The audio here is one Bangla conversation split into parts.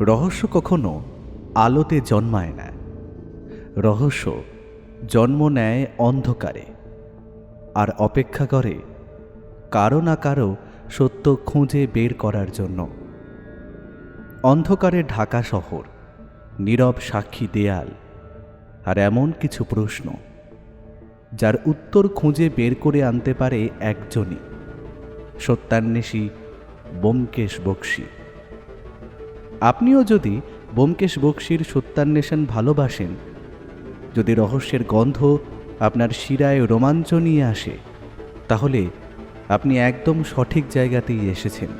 রহস্য কখনো আলোতে জন্মায় না। রহস্য জন্ম নেয় অন্ধকারে, আর অপেক্ষা করে কারো না কারো সত্য খুঁজে বের করার জন্য। অন্ধকারে ঢাকা শহর, নীরব সাক্ষী দেয়াল, আর এমন কিছু প্রশ্ন যার উত্তর খুঁজে বের করে আনতে পারে একজনই, সত্যান্বেষী ব্যোমকেশ বক্সী। আপনিও যদি ব্যোমকেশ বক্সীর সত্যান্বেষণ ভালোবাসেন, যদি রহস্যের গন্ধ আপনার শিরায় রোমাঞ্চ নিয়ে আসে, তাহলে আপনি একদম সঠিক জায়গাতেই এসেছেন।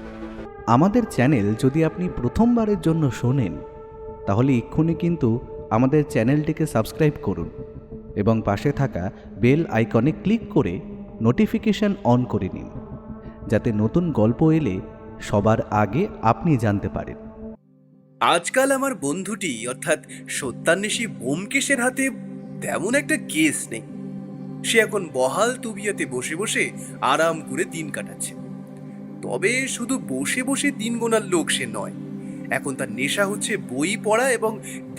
আমাদের চ্যানেল যদি আপনি প্রথমবারের জন্য শোনেন, তাহলে এক্ষুনি কিন্তু আমাদের চ্যানেলটিকে সাবস্ক্রাইব করুন এবং পাশে থাকা বেল আইকনে ক্লিক করে নোটিফিকেশন অন করে নিন, যাতে নতুন গল্প এলে সবার আগে আপনি জানতে পারেন। আজকাল আমার বন্ধুটি অর্থাৎ সত্যান্বেষী ব্যোমকেশের হাতে তেমন একটা কেস নেই। সে এখন বহাল তবিয়তে বসে বসে আরাম করে দিন কাটাচ্ছে। তবে শুধু বসে বসে দিন গোনার লোক সে নয়। এখন তার নেশা হচ্ছে বই পড়া এবং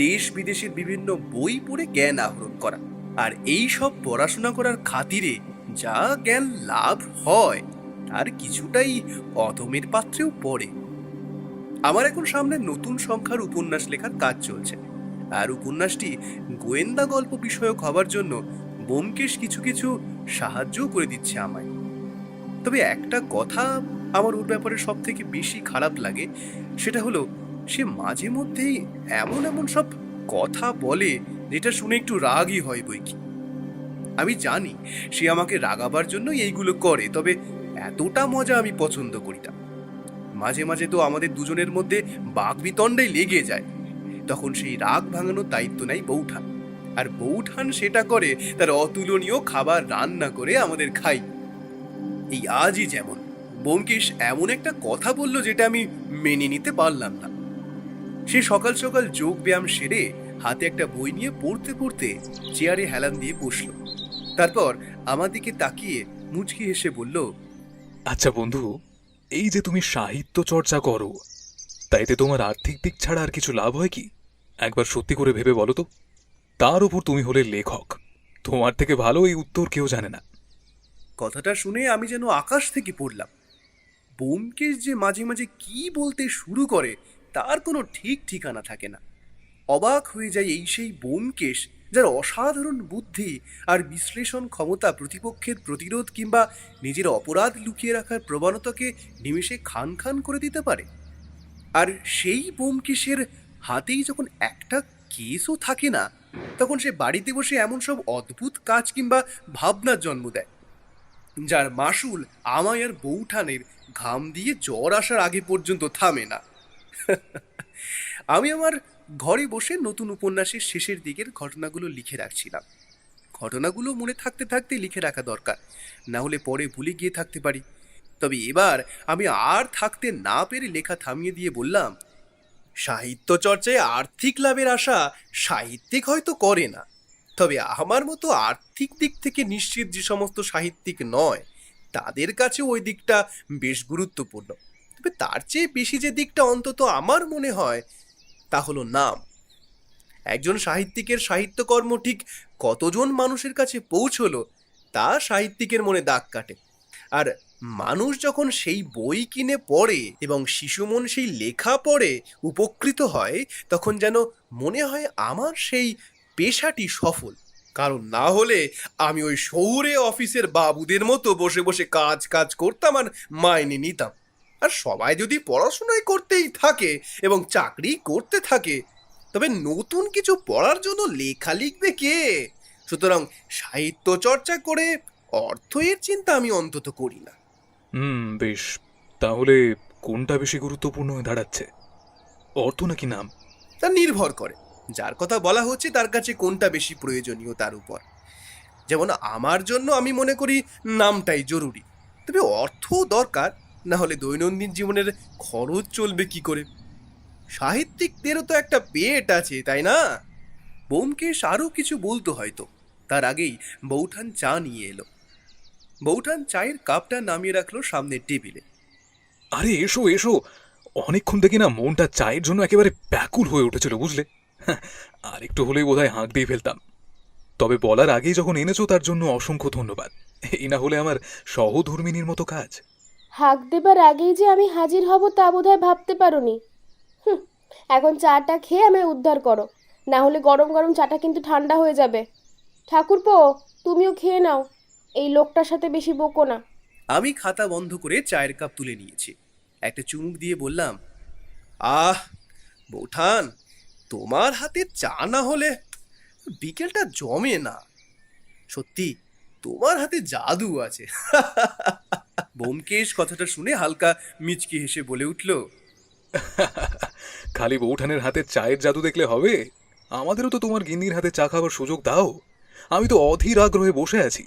দেশ বিদেশের বিভিন্ন বই পড়ে জ্ঞান আহরণ করা। আর এই সব পড়াশোনা করার খাতিরে যা জ্ঞান লাভ হয় তার কিছুটাই অধমের পাত্রেও পড়ে। আমার এখন সামনে নতুন সংখ্যার উপন্যাস লেখার কাজ চলছে, আর উপন্যাসটি গোয়েন্দা গল্প বিষয়ক হবার জন্য ব্যোমকেশ কিছু কিছু সাহায্যও করে দিচ্ছে আমায়। তবে একটা কথা আমার ওর ব্যাপারে সব থেকে বেশি খারাপ লাগে, সেটা হলো সে মাঝে মধ্যেই এমন এমন সব কথা বলে যেটা শুনে একটু রাগই হয় বইকি। আমি জানি সে আমাকে রাগাবার জন্য এইগুলো করে, তবে এতটা মজা আমি পছন্দ করি না। মাঝে মাঝে তো আমাদের দুজনের মধ্যে বাকবিতণ্ডাই লেগে যায়। তখন সেই রাগ ভাঙানোর দায়িত্ব নেয় বৌঠান, আর বৌঠান সেটা করে তার অতুলনীয় খাবার রান্না করে আমাদের খাই। এই আজই যেমন ব্যোমকেশ এমন একটা কথা বলল যেটা আমি মেনে নিতে পারলাম না। সে সকাল সকাল যোগ ব্যায়াম সেরে হাতে একটা বই নিয়ে পড়তে পড়তে চেয়ারে হেলান দিয়ে বসলো। তারপর আমার দিকে তাকিয়ে মুচকি হেসে বলল, আচ্ছা বন্ধু, এই যে তুমি সাহিত্য চর্চা করো, তাইতে তোমার আর্থিক দিক ছাড়া আর কিছু লাভ হয় কি? একবার সত্যি করে ভেবে বলো তো। তার উপর তুমি হলে লেখক, তোমার থেকে ভালো এই উত্তর কেউ জানে না। কথাটা শুনে আমি যেন আকাশ থেকে পড়লাম। ব্যোমকেশ যে মাঝে মাঝে কি বলতে শুরু করে তার কোনো ঠিক ঠিকানা থাকে না। অবাক হয়ে যায় এই সেই ব্যোমকেশ যার অসাধারণ বুদ্ধি আর বিশ্লেষণ ক্ষমতা প্রতিপক্ষের প্রতিরোধ কিংবা নিজের অপরাধ লুকিয়ে রাখার প্রবণতাকে নিমেষে খান খান করে দিতে পারে। আর সেই ব্যোমকেশের হাতেই যখন একটা কেসও থাকে না, তখন সে বাড়িতে বসে এমন সব অদ্ভুত কাজ কিংবা ভাবনার জন্ম দেয় যার মাসুল আমায় আর বৌঠানের ঘাম দিয়ে জ্বর আসার আগে পর্যন্ত থামে না। আমি আমার ঘরে বসে নতুন উপন্যাসের শেষের দিকের ঘটনাগুলো লিখে রাখছিলাম। ঘটনাগুলো মনে থাকতে থাকতে লিখে রাখা দরকার, না হলে পরে ভুলে গিয়ে থাকতে পারি। তবে এবার আমি আর থাকতে না পেরে লেখা থামিয়ে দিয়ে বললাম, সাহিত্য চর্চায় আর্থিক লাভের আশা সাহিত্যিক হয়তো করে না, তবে আমার মতো আর্থিক দিক থেকে নিশ্চিত যে সমস্ত সাহিত্যিক নয় তাদের কাছে ওই দিকটা বেশ গুরুত্বপূর্ণ। তবে তার চেয়ে বেশি যে দিকটা অন্তত আমার মনে হয় তা হলো নাম। একজন সাহিত্যিকের সাহিত্যকর্ম ঠিক কতজন মানুষের কাছে পৌঁছলো তা সাহিত্যিকের মনে দাগ কাটে। আর মানুষ যখন সেই বই কিনে পড়ে এবং শিশু মন সেই লেখা পড়ে উপকৃত হয়, তখন যেন মনে হয় আমার সেই পেশাটি সফল। কারণ না হলে আমি ওই শহুরে অফিসের বাবুদের মতো বসে বসে কাজ কাজ করতাম আর মাইনে নিতাম। আর সবাই যদি পড়াশোনাই করতেই থাকে এবং চাকরি করতে থাকে, তবে নতুন কিছু পড়ার জন্য লেখা লিখবে কে? সুতরাং সাহিত্য চর্চা করে অর্থ এর চিন্তা আমি অন্তত করি না। বেশ। তাহলে কোনটা বেশি গুরুত্বপূর্ণ হয়ে দাঁড়াচ্ছে, অর্থ নাকি নাম? তা নির্ভর করে যার কথা বলা হচ্ছে তার কাছে কোনটা বেশি প্রয়োজনীয় তার উপর। যেমন আমার জন্য আমি মনে করি নামটাই জরুরি, তবে অর্থও দরকার, না হলে দৈনন্দিন জীবনের খরচ চলবে কি করে? সাহিত্যিকদেরও তো একটা পেট আছে, তাই না? ব্যোমকেশ আরও কিছু বলতো হয়তো, তার আগেই বৌঠান চা নিয়ে এলো। বৌঠান চায়ের কাপটা নামিয়ে রাখলো সামনের টেবিলে। আরে এসো এসো, অনেকক্ষণ থেকে না মনটা চায়ের জন্য একেবারে ব্যাকুল হয়ে উঠেছিল, বুঝলে। আর একটু হলেই বোধহয় হাঁক দিয়ে ফেলতাম। তবে বলার আগেই যখন এনেছো তার জন্য অসংখ্য ধন্যবাদ। এই না হলে আমার সহধর্মিনীর মতো কাজ। হাঁক দেবার আগেই যে আমি হাজির হব তা বোধহয় ভাবতে পারোনি। হুম, এখন চাটা খেয়ে আমায় উদ্ধার করো, না হলে গরম গরম চাটা কিন্তু ঠান্ডা হয়ে যাবে। ঠাকুরপো, তুমিও খেয়ে নাও, এই লোকটার সাথে বেশি বকো না। আমি খাতা বন্ধ করে চায়ের কাপ তুলে নিয়েছি। একটা চুমুক দিয়ে বললাম, আহ বৌঠান, তোমার হাতে চা না হলে বিকেলটা জমে না। সত্যি তোমার হাতে জাদু আছে। ব্যোমকেশ কথাটা শুনে হালকা মিচকি হেসে বলে উঠল, খালি বৌঠানের হাতে চায়ের জাদু দেখলে হবে? আমাদেরও তো তোমার গিন্নির হাতে চা খাবার সুযোগ দাও। আমি তো অধীর আগ্রহে বসে আছি।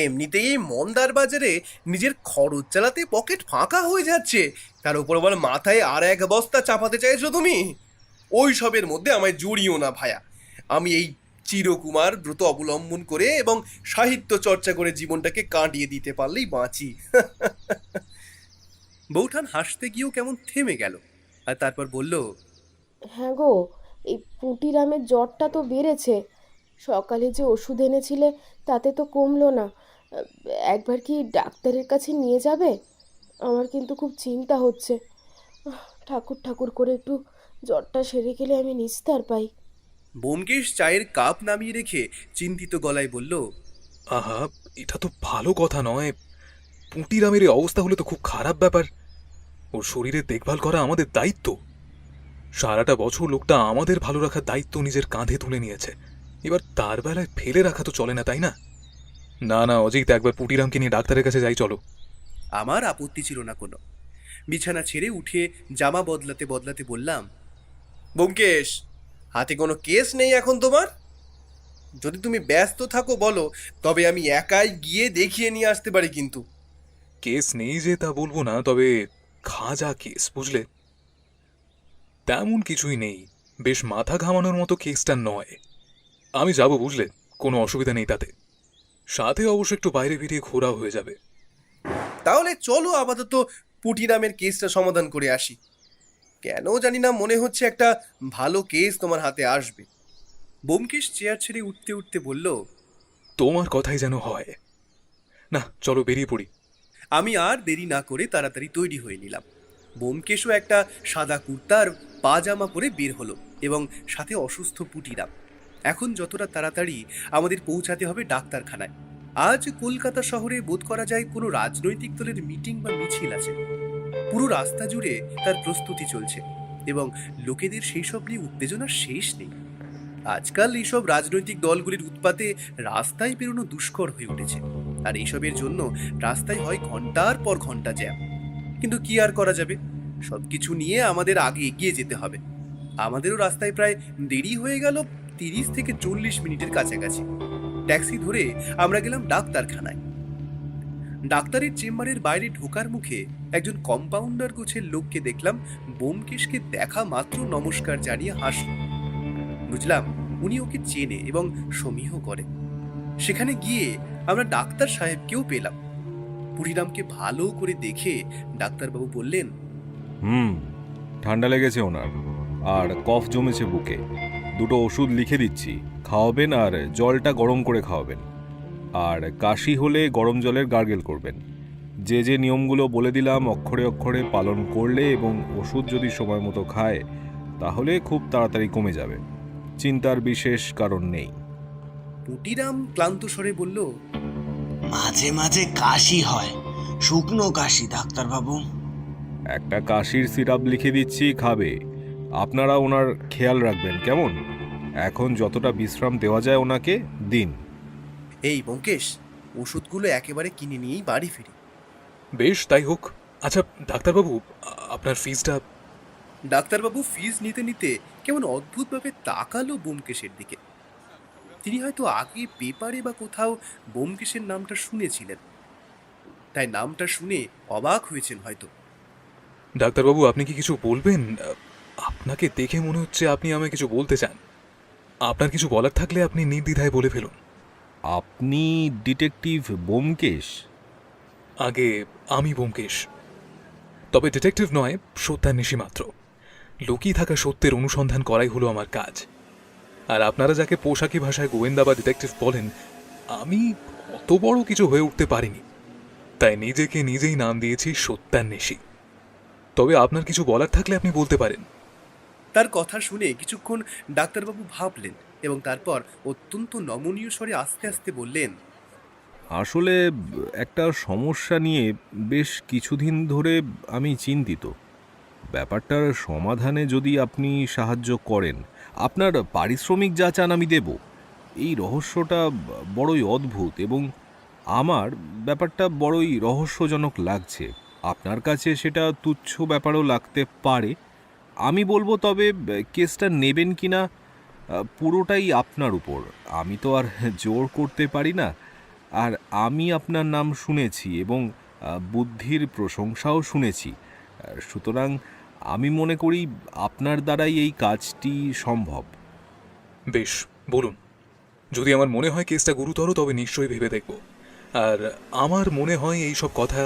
এমনিতেই এই মন্দার বাজারে নিজের খরচ চালাতে পকেট ফাঁকা হয়ে যাচ্ছে, তার উপর আবার মাথায় আর এক বস্তা চাপাতে চাইছো তুমি। ওই সবের মধ্যে আমায় জড়িও না ভায়া। আমি এই চিরকুমার ব্রত অবলম্বন করে এবং সাহিত্য চর্চা করে জীবনটাকে কাটিয়ে দিতে পারলেই বাঁচি। বৌঠান হাসতে গিয়েও কেমন থেমে গেল, আর তারপর বলল, হ্যাঁ গো, এই পুঁটিরামের জ্বরটা তো বেড়েছে। সকালে যে ওষুধ এনেছিলে তাতে তো কমলো না। একবার কি ডাক্তারের কাছে নিয়ে যাবে? আমার কিন্তু খুব চিন্তা হচ্ছে। ঠাকুর ঠাকুর করে একটু জ্বরটা সেরে গেলে আমি নিস্তার পাই। ব্যোমকেশ চায়ের কাপ নামিয়ে রেখে চিন্তিত গলায় বলল, আহা, এটা তো ভালো কথা নয়। পুঁটিরামের এই অবস্থা হলে তো খুব খারাপ ব্যাপার। ওর শরীরের দেখভাল করা আমাদের দায়িত্ব। সারাটা বছর লোকটা আমাদের ভালো রাখার দায়িত্ব নিজের কাঁধে তুলে নিয়েছে, এবার তার বেলায় ফেলে রাখা তো চলে না, তাই না? না না অজিত, একবার পুঁটিরামকে নিয়ে ডাক্তারের কাছে যাই চলো। আমার আপত্তি ছিল না কোনো। বিছানা ছেড়ে উঠে জামা বদলাতে বদলাতে বললাম, ব্যোমকেশ, হাতে কোনো কেস নেই এখন তোমার? যদি তুমি ব্যস্ত থাকো বলো, তবে আমি একাই গিয়ে দেখিয়ে নিয়ে আসতে পারি কিন্তু। কেস নেই যে তা বলবো না, তবে খাজা কেস, বুঝলে। তেমন কিছুই নেই, বেশ মাথা ঘামানোর মতো কেসটা নয়। আমি যাব, বুঝলে, কোনো অসুবিধা নেই তাতে। সাথে অবশ্য একটু বাইরে বেরিয়ে ঘোরাও হয়ে যাবে। তাহলে চলো আপাতত পুটিরামের কেসটা সমাধান করে আসি। কেন জানি না মনে হচ্ছে একটা ভালো কেস তোমার হাতে আসবে। ব্যোমকেশ চেয়ার ছেড়ে উঠতে উঠতে বলল, তোমার কথাই যেন হয়। না, চলো বেরিয়ে পড়ি। আমি আর দেরি না করে তাড়াতাড়ি তৈরি হয়ে নিলাম। ব্যোমকেশও একটা সাদা কুর্তার পাজামা পরে বের হলো, এবং সাথে অসুস্থ পুটিরাম। এখন যতটা তাড়াতাড়ি আমাদের পৌঁছাতে হবে ডাক্তারখানায়। আজ কলকাতা শহরে বোধ করা যায় কোনো রাজনৈতিক দলের মিটিং বা মিছিল আছে। পুরো রাস্তা জুড়ে তার প্রস্তুতি চলছে, এবং লোকেদের সেই সব নিয়ে উত্তেজনার শেষ নেই। আজকাল এইসব রাজনৈতিক দলগুলির উৎপাতে রাস্তায় বেরোনো দুষ্কর হয়ে উঠেছে, আর এইসবের জন্য রাস্তায় হয় ঘন্টার পর ঘন্টা জ্যাম। কিন্তু কি আর করা যাবে, সবকিছু নিয়ে আমাদের আগে এগিয়ে যেতে হবে। আমাদেরও রাস্তায় প্রায় দেরি হয়ে গেল 30 থেকে 40 মিনিটের কাছাকাছি। ট্যাক্সি ধরে আমরা গেলাম ডাক্তারখানায়। ডাক্তারের চেম্বারের বাইরে ঢোকার মুখে একজন কম্পাউন্ডার গোছের লোককে দেখলাম ব্যোমকেশকে দেখা মাত্র নমস্কার জানিয়ে হাসল। বুঝলাম উনি ওকে চেনে এবং সমীহ করে। সেখানে গিয়ে আমরা ডাক্তার সাহেবকেও পেলাম। পুরিরামকে ভালো করে দেখে ডাক্তারবাবু বললেন, ঠান্ডা লেগেছে ওনার, আর কফ জমেছে বুকে। দুটো ওষুধ লিখে দিচ্ছি, খাওয়াবেন, আর জলটা গরম করে খাওয়াবেন। আর কাশি হলে গরম জলের গার্গেল করবেন। যে যে নিয়মগুলো বলে দিলাম অক্ষরে অক্ষরে পালন করলে এবং ওষুধ যদি সময় মতো খায়, তাহলে খুব তাড়াতাড়ি কমে যাবে। চিন্তার বিশেষ কারণ নেই। পুটিরাম ক্লান্ত স্বরে বলল, মাঝে মাঝে কাশি হয়, শুকনো কাশি ডাক্তারবাবু। একটা কাশির সিরাপ লিখে দিচ্ছি, খাবে। আপনারা ওনার খেয়াল রাখবেন কেমন? এখন যতটা বিশ্রাম দেওয়া যায় ওনাকে দিন। এই ব্যোমকেশ, ওষুধগুলো একেবারে কিনে নিয়েই বাড়ি ফিরি। বেশ, তাই হোক। আচ্ছা ডাক্তারবাবু, আপনার ফিজটা? ডাক্তারবাবু ফিজ নিতে নিতে কেমন অদ্ভুতভাবে তাকালো ব্যোমকেশের দিকে। তিনি হয়তো আগে পেপারে বা কোথাও ব্যোমকেশের নামটা শুনেছিলেন, তাই নামটা শুনে অবাক হয়েছেন হয়তো। ডাক্তারবাবু, আপনি কি কিছু বলবেন? আপনাকে দেখে মনে হচ্ছে আপনি আমায় কিছু বলতে চান। আপনার কিছু বলার থাকলে আপনি নির্দ্বিধায় বলে ফেলুন। আপনি ডিটেকটিভ ব্যোমকেশ? আগে আমি ব্যোমকেশ। তবে ডিটেকটিভ নয়, সত্যান্বেষী মাত্র। লুকিয়ে থাকা সত্যের অনুসন্ধান করাই হলো আমার কাজ। আর আপনারা যাকে পোশাকি ভাষায় গোয়েন্দা বা ডিটেকটিভ বলেন, আমি অত বড় কিছু হয়ে উঠতে পারিনি, তাই নিজেকে নিজেই নাম দিয়েছি সত্যান্বেষী। তবে আপনার কিছু বলার থাকলে আপনি বলতে পারেন। তার কথা শুনে কিছুক্ষণ ডাক্তারবাবু ভাবলেন এবং তারপর অত্যন্ত নমনীয় স্বরে আস্তে আস্তে বললেন, আসলে একটা সমস্যা নিয়ে বেশ কিছুদিন ধরে আমি চিন্তিত। ব্যাপারটার সমাধানে যদি আপনি সাহায্য করেন, আপনার পারিশ্রমিক যা চান আমি দেব। এই রহস্যটা বড়ই অদ্ভুত এবং আমার ব্যাপারটা বড়ই রহস্যজনক লাগছে। আপনার কাছে সেটা তুচ্ছ ব্যাপারও লাগতে পারে। আমি বলবো, তবে কেসটা নেবেন কিনা পুরোটাই আপনার উপর। আমি তো আর জোর করতে পারি না। আর আমি আপনার নাম শুনেছি এবং বুদ্ধির প্রশংসাও শুনেছি। সুতরাং আমি মনে করি আপনার দ্বারাই এই কাজটি সম্ভব। বেশ, বলুন। যদি আমার মনে হয় কেসটা গুরুতর, তবে নিশ্চয়ই ভেবে দেখব। আর আমার মনে হয় এই সব কথা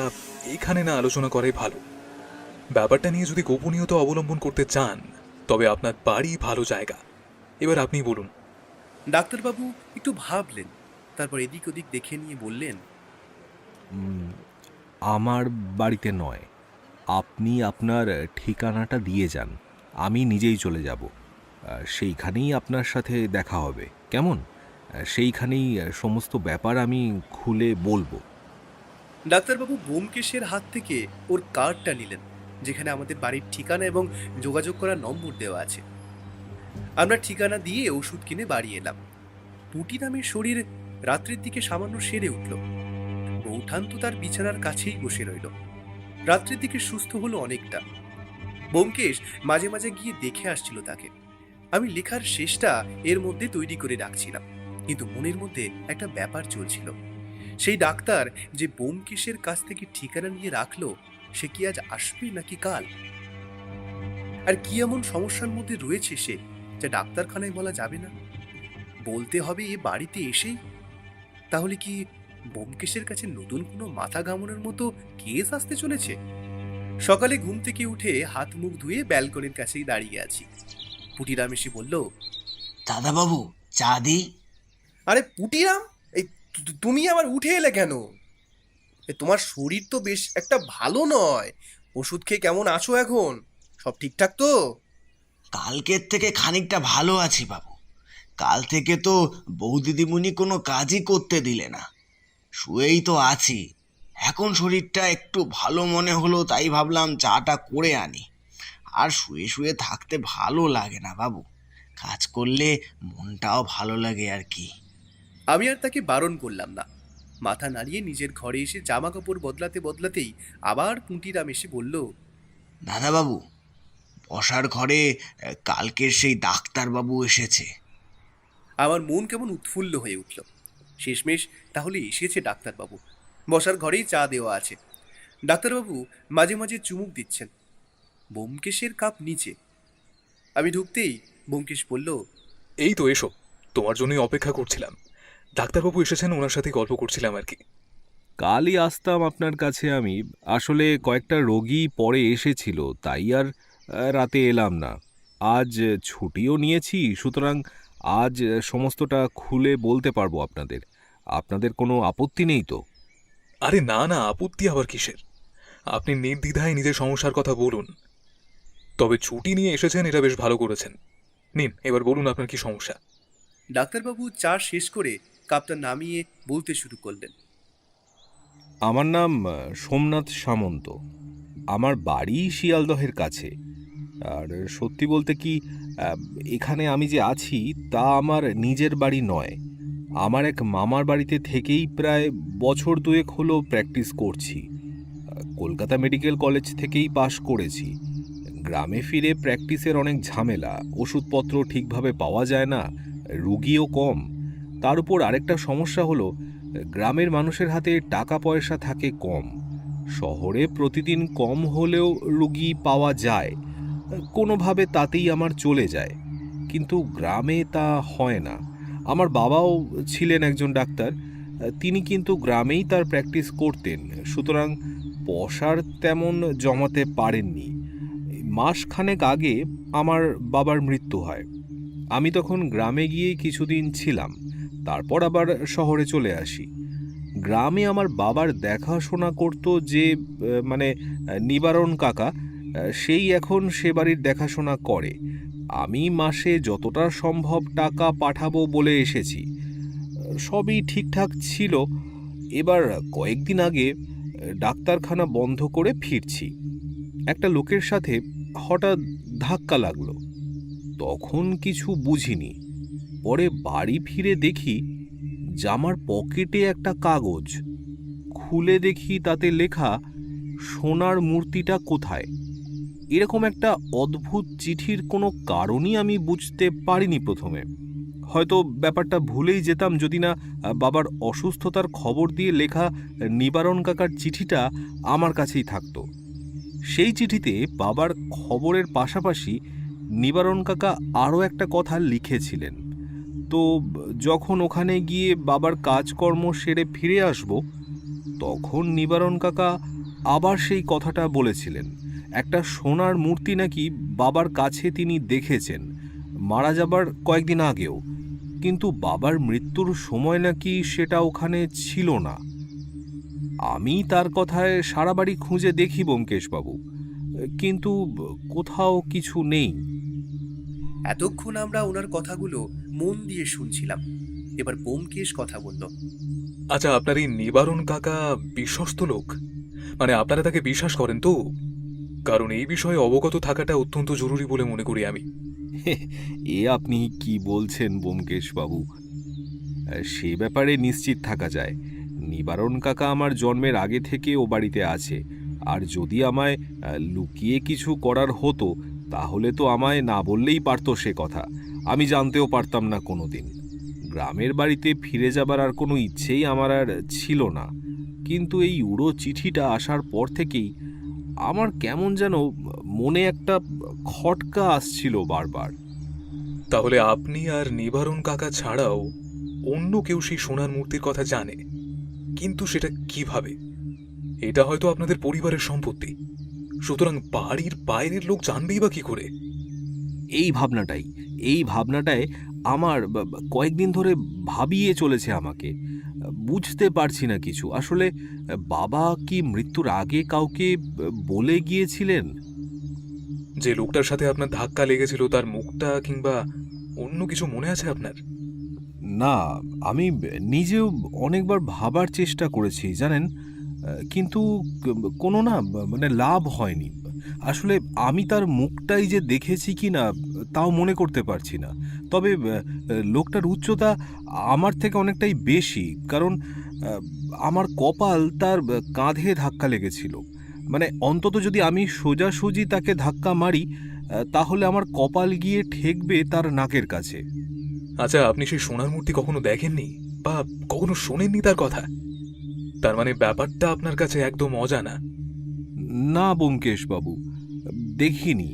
এখানে না আলোচনা করাই ভালো। ব্যাপারটা নিয়ে যদি গোপনীয়তা অবলম্বন করতে চান, তবে আপনার বাড়ি ভালো জায়গা। এবার আপনি বলুন। ডাক্তারবাবু একটু ভাবলেন, তারপর এদিক ওদিক দেখে নিয়ে বললেন, আমার বাড়িতে নয়, আপনি আপনার ঠিকানাটা দিয়ে যান, আমি নিজেই চলে যাব। সেইখানেই আপনার সাথে দেখা হবে, কেমন? সেইখানেই সমস্ত ব্যাপার আমি খুলে বলবো। ডাক্তারবাবু ব্যোমকেশের হাত থেকে ওর কার্ডটা নিলেন, যেখানে আমাদের বাড়ির ঠিকানা এবং যোগাযোগ করার নম্বর দেওয়া আছে। আমরা ঠিকানা দিয়ে ওষুধ কিনে বাড়ি এলাম। পুটিরামের শরীর রাত্রির দিকে সামান্য সেরে উঠল। বৌঠান তো তার বিছানার কাছেই বসে রইল। রাত্রির দিকে সুস্থ হলো অনেকটা। ব্যোমকেশ মাঝে মাঝে গিয়ে দেখে আসছিল তাকে। আমি লেখার শেষটা এর মধ্যে তৈরি করে রাখছিলাম, কিন্তু মনের মধ্যে একটা ব্যাপার চলছিল। সেই ডাক্তার যে ব্যোমকেশের কাছ থেকে ঠিকানা নিয়ে রাখলো, সে কি আজ আসবে নাকি কাল? আর কি এমন সমস্যার মধ্যে রয়েছে সে, যা ডাক্তারখানায় বলা যাবে না, বলতে হবে এ বাড়িতে এসেই? তাহলে কি ব্যোমকেশের কাছে নতুন কোনো মাথা ঘামানোর মতো কেস আসতে চলেছে? সকালে ঘুম থেকে উঠে হাত মুখ ধুয়ে ব্যালকনির কাছেই দাঁড়িয়ে আছি। পুটিরাম এসে বলল, দাদাবাবু, চা দিই? আরে পুটিরাম, এই তুমি আবার উঠে এলে কেন? তোমার শরীর তো বেশ একটা ভালো নয়। ওষুধ খেয়ে কেমন আছো এখন? সব ঠিকঠাক তো? কালকের থেকে খানিকটা ভালো আছি বাবু। কাল থেকে তো বউ দিদিমণি কোনো কাজই করতে দিলে না, শুয়েই তো আছি। এখন শরীরটা একটু ভালো মনে হলো, তাই ভাবলাম চাটা করে আনি। আর শুয়ে শুয়ে থাকতে ভালো লাগে না বাবু, কাজ করলে মনটাও ভালো লাগে আর কি। আমি আর তাকে বারণ করলাম না। মাথা নাড়িয়ে নিজের ঘরে এসে জামা কাপড় বদলাতে বদলাতেই আবার পুঁটিরাম এসে বলল, দাদাবাবু, বসার ঘরে কালকের সেই ডাক্তারবাবু এসেছে। আমার মন কেমন উৎফুল্ল হয়ে উঠল। শেষমেশ তাহলে এসেছে ডাক্তারবাবু। বসার ঘরেই চা দেওয়া আছে। ডাক্তারবাবু মাঝে মাঝে চুমুক দিচ্ছেন। ব্যোমকেশের কাপ নিচে। আমি ঢুকতেই ব্যোমকেশ বলল, এই তো এসো, তোমার জন্যই অপেক্ষা করছিলাম। ডাক্তারবাবু এসেছেন, ওনার সাথে গল্প করছিলাম আর কি। কালই আসতাম আপনার কাছে আমি। আসলে কয়েকটা রোগী পরে এসেছিল, তাই আর রাতে এলাম না। আজ ছুটিও নিয়েছি, সুতরাং আজ সমস্তটা খুলে বলতে পারবো আপনাদের। আপনাদের কোনো আপত্তি নেই তো? আরে না না, আপত্তি আবার কিসের? আপনি নির্দ্বিধায় নিজের সমস্যার কথা বলুন। তবে ছুটি নিয়ে এসেছেন, এটা বেশ ভালো করেছেন। নিন, এবার বলুন আপনার কি সমস্যা। ডাক্তারবাবু চা শেষ করে কাপটা নামিয়ে বলতে শুরু করলেন, আমার নাম সোমনাথ সামন্ত। আমার বাড়ি শিয়ালদহের কাছে। আর সত্যি বলতে কি, এখানে আমি যে আছি তা আমার নিজের বাড়ি নয়। আমার এক মামার বাড়িতে থেকেই প্রায় বছর দুয়েক হলো প্র্যাকটিস করছি। কলকাতা মেডিকেল কলেজ থেকেই পাশ করেছি। গ্রামে ফিরে প্র্যাকটিসের অনেক ঝামেলা, ওষুধপত্র ঠিকভাবে পাওয়া যায় না, রুগীও কম। তার উপর আরেকটা সমস্যা হলো, গ্রামের মানুষের হাতে টাকা পয়সা থাকে কম। শহরে প্রতিদিন কম হলেও রুগী পাওয়া যায়, কোনোভাবে তাতেই আমার চলে যায়। কিন্তু গ্রামে তা হয় না। আমার বাবাও ছিলেন একজন ডাক্তার, তিনি কিন্তু গ্রামেই তার প্র্যাকটিস করতেন। সুতরাং পসার তেমন জমাতে পারেননি। মাসখানেক আগে আমার বাবার মৃত্যু হয়। আমি তখন গ্রামে গিয়ে কিছুদিন ছিলাম, তারপর আবার শহরে চলে আসি। গ্রামে আমার বাবার দেখাশোনা করত যে নিবারণ কাকা, সেই এখন সে বাড়ির দেখাশোনা করে। আমি মাসে যতটা সম্ভব টাকা পাঠাবো বলে এসেছি। সবই ঠিকঠাক ছিল। এবার কয়েকদিন আগে ডাক্তারখানা বন্ধ করে ফিরছি, একটা লোকের সাথে হঠাৎ ধাক্কা লাগলো। তখন কিছু বুঝিনি। পরে বাড়ি ফিরে দেখি জামার পকেটে একটা কাগজ। খুলে দেখি তাতে লেখা সোনার মূর্তিটা কোথায়। এরকম একটা অদ্ভুত চিঠির কোনো কারণই আমি বুঝতে পারিনি প্রথমে। হয়তো ব্যাপারটা ভুলেই যেতাম যদি না বাবার অসুস্থতার খবর দিয়ে লেখা নিবারণ কাকার চিঠিটা আমার কাছেই থাকতো। সেই চিঠিতে বাবার খবরের পাশাপাশি নিবারণ কাকা আরও একটা কথা লিখেছিলেন। তো যখন ওখানে গিয়ে বাবার কাজকর্ম সেরে ফিরে আসব, তখন নিবারণ কাকা আবার সেই কথাটা বলেছিলেন। একটা সোনার মূর্তি নাকি বাবার কাছে তিনি দেখেছেন মারা যাবার কয়েকদিন আগেও, কিন্তু বাবার মৃত্যুর সময় নাকি সেটা ওখানে ছিল না। আমি তার কথায় সারা বাড়ি খুঁজে দেখি ব্যোমকেশবাবু, কিন্তু কোথাও কিছু নেই। এতক্ষণ আমরা ওনার কথাগুলো মন দিয়ে শুনছিলাম। এবার ব্যোমকেশ কথা বলল। আচ্ছা, আপনার এই নিবারণ কাকা বিশ্বস্ত লোক? মানে আপনারা তাকে বিশ্বাস করেন তো? কারণ এই বিষয়ে অবগত থাকাটা অত্যন্ত জরুরি বলে মনে করি আমি। এ আপনি কি বলছেন ব্যোমকেশবাবু? সে ব্যাপারে নিশ্চিত থাকা যায়। নিবারণ কাকা আমার জন্মের আগে থেকে ও বাড়িতে আছে। আর যদি আমায় লুকিয়ে কিছু করার হতো, তাহলে তো আমায় না বললেই পারতো সে কথা। আমি জানতেও পারতাম না কোনোদিন। গ্রামের বাড়িতে ফিরে যাবার আর কোনো ইচ্ছেই আমার আর ছিল না। কিন্তু এই উড়ো চিঠিটা আসার পর থেকেই আমার কেমন যেন মনে একটা খটকা আসছিল বারবার। তাহলে আপনি আর নিবারণ কাকা ছাড়াও অন্য কেউ সেই সোনার মূর্তির কথা জানে, কিন্তু সেটা কিভাবে? এটা হয়তো আপনাদের পরিবারের সম্পত্তি, সুতরাং বাড়ির বাইরের লোক জানবেই বা কি করে? এই ভাবনাটায় আমার কয়েকদিন ধরে ভাবিয়ে চলেছে আমাকে। বুঝতে পারছি না কিছু। আসলে বাবা কি মৃত্যুর আগে কাউকে বলে গিয়েছিলেন? যে লোকটার সাথে আপনার ধাক্কা লেগেছিল তার মুখটা কিংবা অন্য কিছু মনে আছে আপনার? না, আমি নিজেও অনেকবার ভাবার চেষ্টা করেছি জানেন, কিন্তু কোনো লাভ হয়নি। আসলে আমি তার মুখটাই যে দেখেছি কি না তাও মনে করতে পারছি না। তবে লোকটার উচ্চতা আমার থেকে অনেকটাই বেশি, কারণ আমার কপাল তার কাঁধে ধাক্কা লেগেছিল। অন্তত যদি আমি সোজাসুজি তাকে ধাক্কা মারি, তাহলে আমার কপাল গিয়ে ঠেকবে তার নাকের কাছে। আচ্ছা, আপনি সেই সোনার মূর্তি কখনো দেখেননি বা কখনো শোনেননি তার কথা? তার মানে ব্যাপারটা আপনার কাছে একদম অজানা। না ব্যোমকেশবাবু, দেখিনি।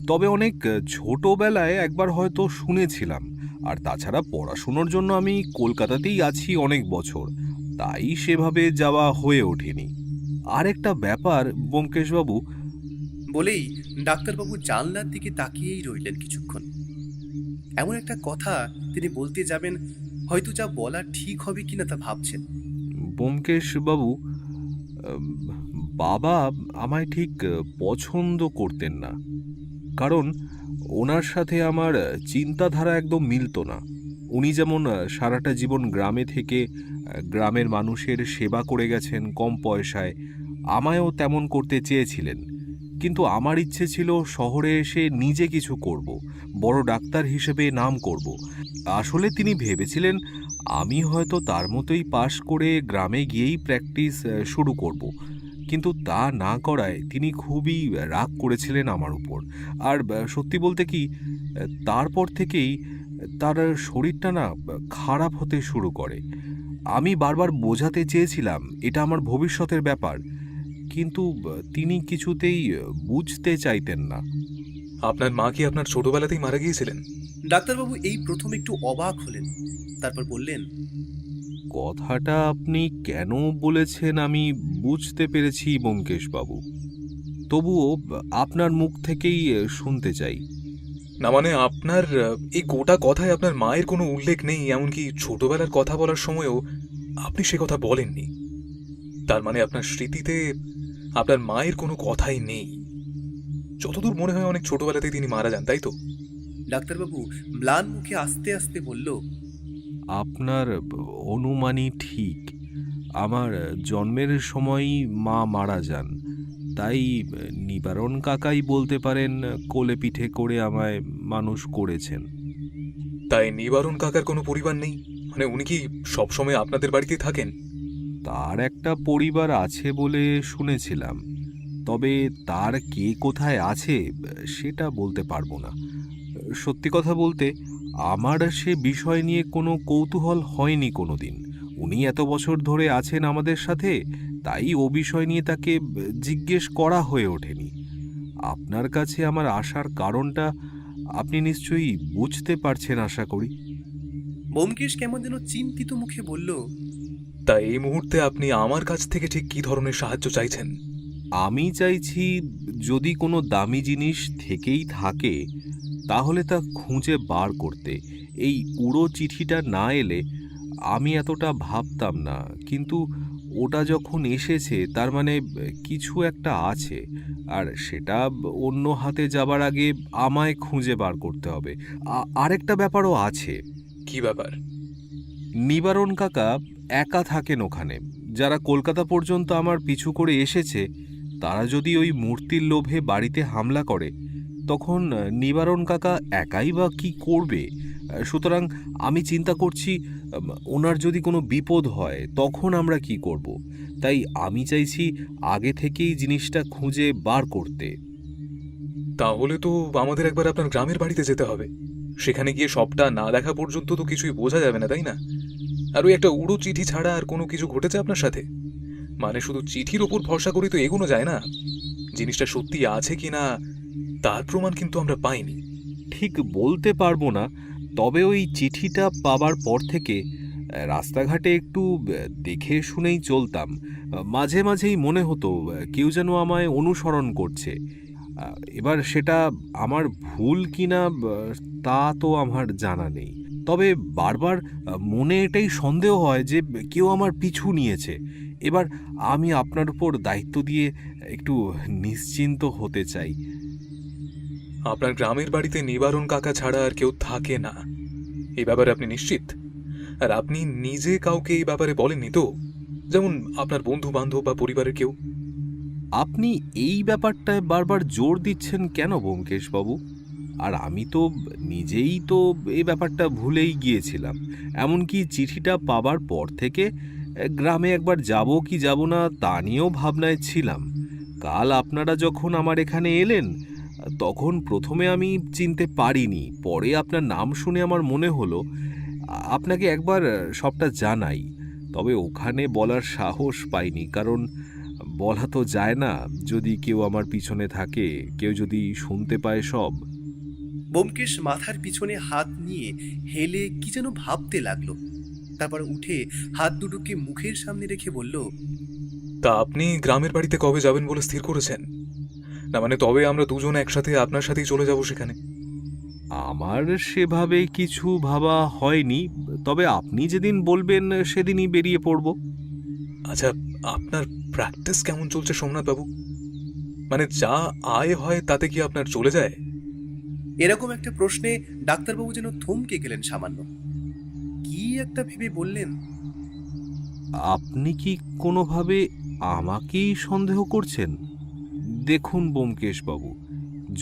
তবে অনেক ছোটবেলায় একবার হয়তো শুনেছিলাম। আর তাছাড়া পড়াশুনোর জন্য আমি কলকাতাতেই আছি অনেক বছর, তাই সেভাবে যাওয়া হয়ে ওঠেনি। আর একটা ব্যাপার ব্যোমকেশবাবু, বলেই ডাক্তারবাবু জানলার দিকে তাকিয়েই রইলেন কিছুক্ষণ। এমন একটা কথা তিনি বলতে যাবেন, হয়তো যা বলা ঠিক হবে কিনা তা ভাবছেন। ব্যোমকেশবাবু, বাবা আমায় ঠিক পছন্দ করতেন না, কারণ ওনার সাথে আমার চিন্তাধারা একদম মিলতো না। উনি যেমন সারাটা জীবন গ্রামে থেকে গ্রামের মানুষের সেবা করে গেছেন কম পয়সায়, আমায়ও তেমন করতে চেয়েছিলেন। কিন্তু আমার ইচ্ছে ছিল শহরে এসে নিজে কিছু করব, বড় ডাক্তার হিসেবে নাম করব। আসলে তিনি ভেবেছিলেন আমি হয়তো তার মতোই পাশ করে গ্রামে গিয়েই প্র্যাকটিস শুরু করব। কিন্তু তা না করায় তিনি খুবই রাগ করেছিলেন আমার উপর। আর সত্যি বলতে কি, তারপর থেকেই তার শরীরটা খারাপ হতে শুরু করে। আমি বারবার বোঝাতে চেয়েছিলাম এটা আমার ভবিষ্যতের ব্যাপার, কিন্তু তিনি কিছুতেই বুঝতে চাইতেন না। আপনার মা কি আপনার ছোটবেলাতেই মারা গিয়েছিলেন? ডাক্তারবাবু এই প্রথম একটু অবাক হলেন, তারপর বললেন, কথাটা আপনি কেন বলেছেন আমি বুঝতে পেরেছি ব্যোমকেশবাবু, তবুও আপনার মুখ থেকেই শুনতে চাই। না মানে আপনার এই গোটা কথায় আপনার মায়ের কোনো উল্লেখ নেই, এমনকি ছোটবেলার কথা বলার সময়ও আপনি সে কথা বলেননি। তার মানে আপনার স্মৃতিতে আপনার মায়ের কোনো কথাই নেই। যতদূর মনে হয় অনেক ছোটবেলাতেই তিনি মারা যান, তাই তো? ডাক্তারবাবু ম্লান মুখে আস্তে আস্তে বলল, আপনার অনুমানই ঠিক। আমার জন্মের সময়ই মা মারা যান, তাই নিবারণ কাকাই বলতে পারেন কোলে পিঠে করে আমায় মানুষ করেছেন। তাই নিবারণ কাকার কোনো পরিবার নেই? মানে উনি কি সবসময় আপনাদের বাড়িতেই থাকেন? তার একটা পরিবার আছে বলে শুনেছিলাম, তবে তার কে কোথায় আছে সেটা বলতে পারবো না। সত্যি কথা বলতে আমার সে বিষয় নিয়ে কোনো কৌতূহল হয়নি কোনোদিন। উনি এত বছর ধরে আছেন আমাদের সাথে, তাই ও বিষয় নিয়ে তাকে জিজ্ঞেস করা হয়ে ওঠেনি। আপনার কাছে আমার আসার কারণটা আপনি নিশ্চয়ই বুঝতে পারছেন আশা করি। ব্যোমকেশ কেমন যেন চিন্তিত মুখে বলল, তাই এই মুহূর্তে আপনি আমার কাছ থেকে ঠিক কি ধরনের সাহায্য চাইছেন? আমি চাইছি যদি কোনো দামি জিনিস থেকেই থাকে তাহলে তা খুঁজে বার করতে। এই উড়ো চিঠিটা না এলে আমি এতটা ভাবতাম না, কিন্তু ওটা যখন এসেছে তার মানে কিছু একটা আছে, আর সেটা অন্য হাতে যাবার আগে আমায় খুঁজে বার করতে হবে। আরেকটা ব্যাপারও আছে। কি ব্যাপার? নিবারণ কাকা একা থাকেন ওখানে। যারা কলকাতা পর্যন্ত আমার পিছু করে এসেছে তারা যদি ওই মূর্তির লোভে বাড়িতে হামলা করে, তখন নিবারণ কাকা একাই বা কি করবে? সুতরাং আমি চিন্তা করছি ওনার যদি কোনো বিপদ হয় তখন আমরা কি করব। তাই আমি চাইছি আগে থেকেই জিনিসটা খুঁজে বার করতে। তাহলে তো আমাদের একবার আপনার গ্রামের বাড়িতে যেতে হবে। সেখানে গিয়ে সবটা না দেখা পর্যন্ত তো কিছুই বোঝা যাবে না, তাই না? আর ওই একটা উড়ো চিঠি ছাড়া আর কোনো কিছু ঘটেছে আপনার সাথে? মানে শুধু চিঠির ওপর ভরসা করে তো এগোনো যায় না। জিনিসটা সত্যি আছে কিনা তার প্রমাণ কিন্তু আমরা পাইনি। ঠিক বলতে পারবো না, তবে ওই চিঠিটা পাবার পর থেকে রাস্তাঘাটে একটু দেখে শুনেই চলতাম। মাঝে মাঝেই মনে হতো কেউ যেন আমায় অনুসরণ করছে। এবার সেটা আমার ভুল কিনা তা তো আমার জানা নেই, তবে বারবার মনে এটাই সন্দেহ হয় যে কেউ আমার পিছু নিয়েছে। এবার আমি আপনার উপর দায়িত্ব দিয়ে একটু নিশ্চিন্ত হতে চাই। আপনার গ্রামের বাড়িতে নিবারণ কাকা ছাড়া আর কেউ থাকে না, এই ব্যাপারে আপনি নিশ্চিত? আর আপনি নিজে কাউকে এই ব্যাপারে বলেননি তো? যেমন আপনার বন্ধু বান্ধব বা পরিবারের কেউ? আপনি এই ব্যাপারটায় বারবার জোর দিচ্ছেন কেন ব্যোমকেশবাবু? আর আমি তো নিজেই তো এই ব্যাপারটা ভুলেই গিয়েছিলাম। এমনকি চিঠিটা পাবার পর থেকে গ্রামে একবার যাব কি যাব না তা নিয়েও ভাবনায় ছিলাম। কাল আপনারা যখন আমার এখানে এলেন তখন প্রথমে আমি চিনতে পারিনি, পরে আপনার নাম শুনে আমার মনে হলো আপনাকে একবার সবটা জানাই। তবে ওখানে বলার সাহস পাইনি, কারণ বলা তো যায় না যদি কেউ আমার পিছনে থাকে, কেউ যদি শুনতে পায় সব। ব্যোমকেশ মাথার পিছনে হাত নিয়ে হেলে কি যেন ভাবতে লাগলো। তারপর উঠে হাত দুটোকে মুখের সামনে রেখে বলল, তা আপনি গ্রামের বাড়িতে কবে যাবেন বলে স্থির করেছেন? না মানে তবে আমরা দুজন একসাথে আপনার সাথেই চলে যাব সেখানে। আমার সেভাবে কিছু ভাবা হয়নি, তবে আপনি যেদিন বলবেন সেদিনই বেরিয়ে পড়ব। আচ্ছা, আপনার প্র্যাকটিস কেমন চলছে সোমনাথ বাবু? মানে যা আয় হয় তাতে কি আপনার চলে যায়? এরকম একটা প্রশ্নে ডাক্তারবাবু যেন থমকে গেলেন সামান্য। কি একটা ভেবে বললেন, আপনি কি কোনোভাবে আমাকেই সন্দেহ করছেন? দেখুন ব্যোমকেশবাবু,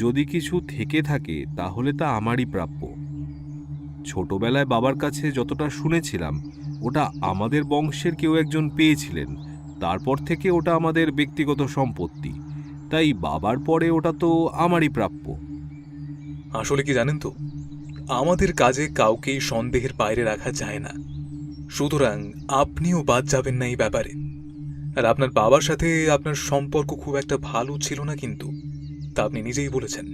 যদি কিছু থেকে থাকে তাহলে তা আমারই প্রাপ্য। ছোটবেলায় বাবার কাছে যতটা শুনেছিলাম ওটা আমাদের বংশের কেউ একজন পেয়েছিলেন, তারপর থেকে ওটা আমাদের ব্যক্তিগত সম্পত্তি, তাই বাবার পরে ওটা তো আমারই প্রাপ্য। আসলে কি জানেন তো, আমাদের কাজে কাউকেই সন্দেহের বাইরে রাখা যায় না। সুতরাং আপনিও বাদ যাবেন না এই ব্যাপারে। আর আপনার বাবার সাথে আপনার সম্পর্ক খুব একটা ভালো ছিল না কিন্তু, তা আপনি নিজেই বলেছেন।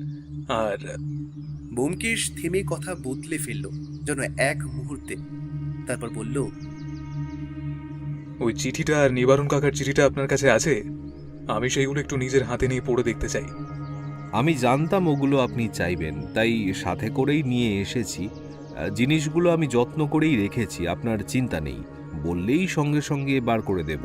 আর ব্যোমকেশ থেমে কথা বদলে ফেলল যেন এক মুহূর্তে। তারপর বলল, ওই চিঠিটা আর নিবারণ কাকার চিঠিটা আপনার কাছে আছে? আমি সেইগুলো একটু নিজের হাতে নিয়ে পড়ে দেখতে চাই। আমি জানতাম ওগুলো আপনি চাইবেন, তাই সাথে করেই নিয়ে এসেছি। জিনিসগুলো আমি যত্ন করেই রেখেছি, আপনার চিন্তা নেই। বললেই সঙ্গে সঙ্গে বার করে দেব।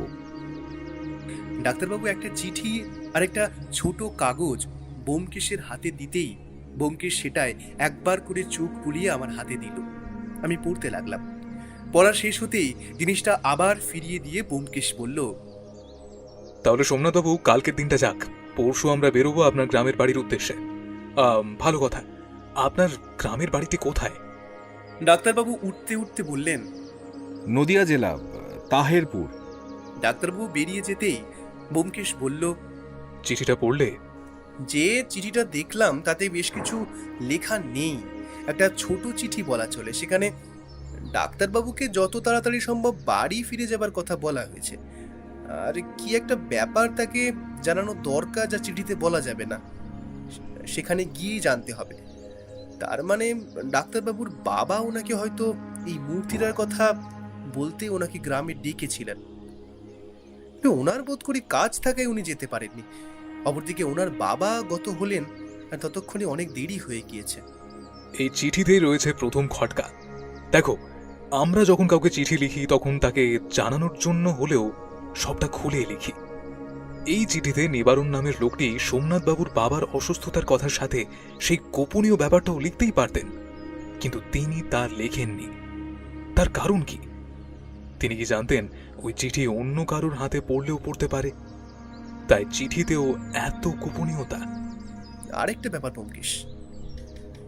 ডাক্তারবাবু একটা চিঠি আর একটা ছোট কাগজ ব্যোমকেশের হাতে দিতেই ব্যোমকেশ সেটায় একবার করে চোখ বুলিয়ে আমার হাতে দিল। আমি পড়তে লাগলাম। পড়া শেষ হতেই জিনিসটা আবার ফিরিয়ে দিয়ে ব্যোমকেশ বলল, তাহলে সোমনাথবাবু, কালকের দিনটা যাক, পরশু আমরা বেরোবো আপনার গ্রামের বাড়ির উদ্দেশ্যে। ভালো কথা, আপনার গ্রামের বাড়িটি কোথায়? ডাক্তারবাবু উঠতে উঠতে বললেন, নদিয়া জেলা, তাহেরপুর। ডাক্তারবাবু বেরিয়ে যেতেই ব্যোমকেশ বলল, চিঠিটা পড়লে? যে চিঠিটা দেখলাম তাতে বেশ কিছু লেখা নেই। একটা ছোট চিঠি বলা চলে। সেখানে ডাক্তারবাবুকে যত তাড়াতাড়ি সম্ভব বাড়ি ফিরে যাবার কথা বলা হয়েছে। আর কি একটা ব্যাপার তাকে জানানো দরকার, যা চিঠিতে বলা যাবে না। সেখানে গিয়েই জানতে হবে। তার মানে ডাক্তারবাবুর বাবা ওনাকে হয়তো এই মূর্তিটার কথা বলতে ওনাকে গ্রামে ডেকেছিলেন। ওনার বোধ করি কাজ থাকায় উনি যেতে পারেননি। অপরদিকে ওনার বাবা গত হলেন, আর ততক্ষণে অনেক দেরি হয়ে গিয়েছে। এই চিঠিতেই রয়েছে প্রথম খটকা। দেখো, আমরা যখন কাউকে চিঠি লিখি তখন তাকে জানানোর জন্য হলেও সবটা খুলে লিখি। এই চিঠিতে নিবারণ নামের লোকটি সোমনাথ বাবুর বাবার অসুস্থতার কথার সাথে সেই গোপনীয় ব্যাপারটাও লিখতেই পারতেন, কিন্তু তিনি তা লেখেননি। তার কারণ কি? তিনি কি জানতেন ওই চিঠি অন্য কারোর হাতে পড়লেও পড়তে পারে? তাই চিঠিতেও এত গোপনীয়তা। আরেকটা ব্যাপার ব্যোমকেশ,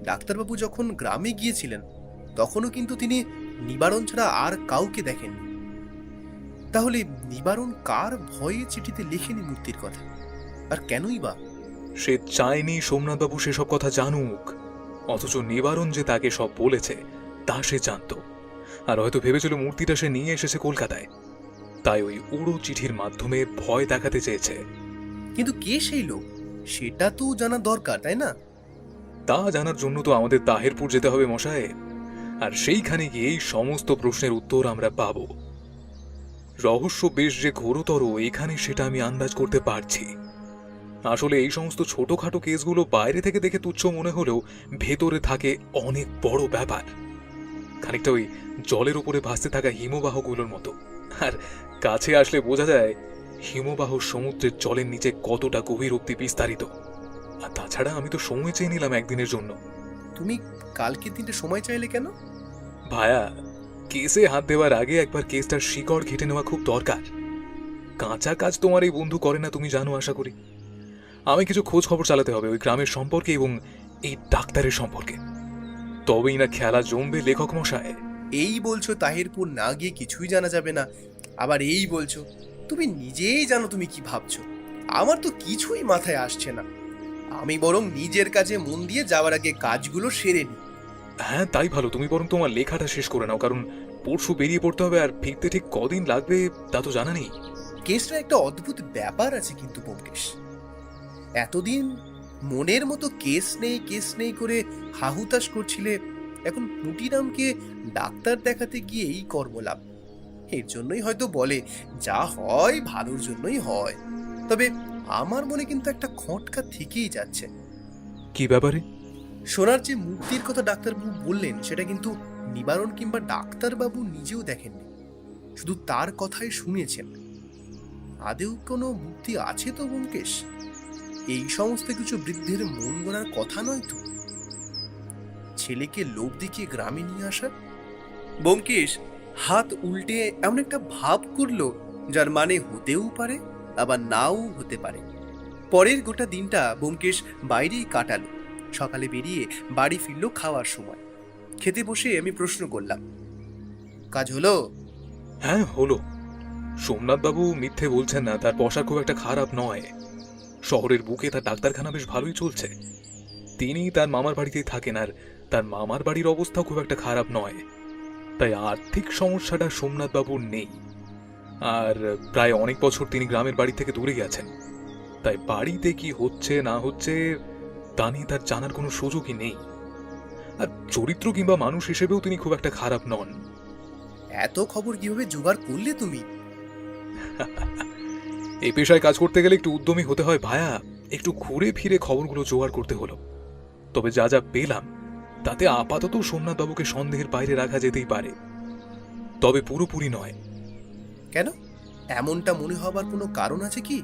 ডাক্তারবাবু যখন গ্রামে গিয়েছিলেন তখনও কিন্তু তিনি নিবারণ ছাড়া আর কাউকে দেখেননি। তাহলে নিবারণ কার ভয়ে চিঠিতে লেখেনি মূর্তির কথা, আর কেনই বা? সে চায়নি সোমনাথবাবু সেসব কথা জানুক, অথচ নিবারণ যে তাকে সব বলেছে তা সে জানত। আর হয়তো ভেবেছিল মূর্তিটা সে নিয়ে এসেছে কলকাতায়, তাই ওই উড়ো চিঠির মাধ্যমে ভয় দেখাতে চেয়েছে। কিন্তু কে সেই লোক সেটা তো জানা দরকার, তাই না? তা জানার জন্য তো আমাদের তাহেরপুর যেতে হবে মশাই, আর সেইখানে গিয়েই সমস্ত প্রশ্নের উত্তর আমরা পাব। রহস্য বেশ যে ঘোরতর এখানে সেটা আমি আন্দাজ করতে পারছি। আসলে এই সমস্ত ছোটখাটো কেসগুলো বাইরে থেকে দেখে তুচ্ছ মনে হলেও ভেতরে থাকে অনেক বড় ব্যাপার। খানিকটা ওই জলের উপরে ভাসতে থাকা হিমবাহগুলোর মতো। আর কাছে আসলে বোঝা যায় হিমবাহ সমুদ্রের জলের নিচে কতটা গভীর অব্দি বিস্তারিত। আর তাছাড়া আমি তো সময় চেয়ে নিলাম একদিনের জন্য। তুমি কালকের দিনটা সময় চাইলে কেন? ভায়া, কেসে হাত দেওয়ার আগে একবার কেসটার শিকড় ঘেটে নেওয়া খুব দরকার। কাঁচা কাজ তোমার এই বন্ধু করে না, তুমি জানো আশা করি। আমি কিছু খোঁজ খবর চালাতে হবে ওই গ্রামের সম্পর্কে এবং এই ডাক্তারের সম্পর্কে, তবেই না খেলা জমবে লেখক মশায়। এই বলছো তাহিরপুর না গিয়ে কিছুই জানা যাবে না, আবার এই বলছো তুমি নিজেই জানো তুমি কি ভাবছো। আমার তো কিছুই মাথায় আসছে না। আমি বরং নিজের কাজে মন দিয়ে যাওয়ার আগে কাজগুলো সেরে নিই। হ্যাঁ, তাই ভালো। তুমি বরং তোমার লেখাটা শেষ করে নাও, কারণ পরশু বেরিয়ে পড়তে হবে, আর ফিরতে ঠিক কদিন লাগবে তা তো জানা নেই। কেসটা একটা অদ্ভুত ব্যাপার আছে কিন্তু ব্যোমকেশ। এতদিন মনের মতো কেস নেই করে হাহুতাশ করছিলে, এখন পুটিরামকে ডাক্তার দেখাতে গিয়ে এই কর্মলাভ। এর জন্যই হয়তো বলে যা হয় ভালোর জন্যই হয়। তবে আমার মনে কিন্তু একটা খটকা থেকেই যাচ্ছে। কি ব্যাপারে? সোনার যে মূর্তির কথা ডাক্তারবাবু বললেন সেটা কিন্তু নিবারণ কিংবা ডাক্তারবাবু নিজেও দেখেননি, শুধু তার কথাই শুনেছেন। আদেও কোনো মূর্তি আছে তো ব্যোমকেশ? এই সমস্ত কিছু বৃদ্ধের মন গড়ার কথা নয় তো। ছেলেকে লোভ দেখিয়ে গ্রামে নিয়ে আসা। ব্যোমকেশ হাত উল্টে এমন একটা ভাব করলো যার মানে হতেও পারে আবার নাও হতে পারে। পরের গোটা দিনটা ব্যোমকেশ বাইরেই কাটালো। সকালে বেরিয়ে বাড়ি ফিরল খাওয়ার সময়। খেতে বসে আমি প্রশ্ন করলাম, কাজ হলো? হ্যাঁ, হলো। সোমনাথবাবু মিথ্যে বলছেন না, তার পয়সা খুব একটা খারাপ নয়। শহরের বুকে তার ডাক্তারখানা বেশ ভালোই চলছে। তিনি তার মামার বাড়িতেই থাকেন, আর তার মামার বাড়ির অবস্থাও খুব একটা খারাপ নয়। তাই আর্থিক সমস্যাটা সোমনাথবাবুর নেই। আর প্রায় অনেক বছর তিনি গ্রামের বাড়ি থেকে দূরে গেছেন, তাই বাড়িতে কি হচ্ছে না হচ্ছে তা নিয়ে তার জানার কোনো সুযোগই নেই। আর চরিত্র কিংবা মানুষ হিসেবেও তিনি খুব একটা খারাপ নন। এত খবর কিভাবে জোগাড় করলে তুমি? এই পেশায় কাজ করতে গেলে একটু উদ্যমী হতে হয় ভায়া। একটু ঘুরে ফিরে খবরগুলো জোগাড় করতে হলো। তবে যা যা পেলাম তাতে আপাতত সোমনাথবাবুকে সন্দেহের বাইরে রাখা যেতেই পারে, তবে পুরোপুরি নয়। কেন, এমনটা মনে হবার কোনো কারণ আছে কি?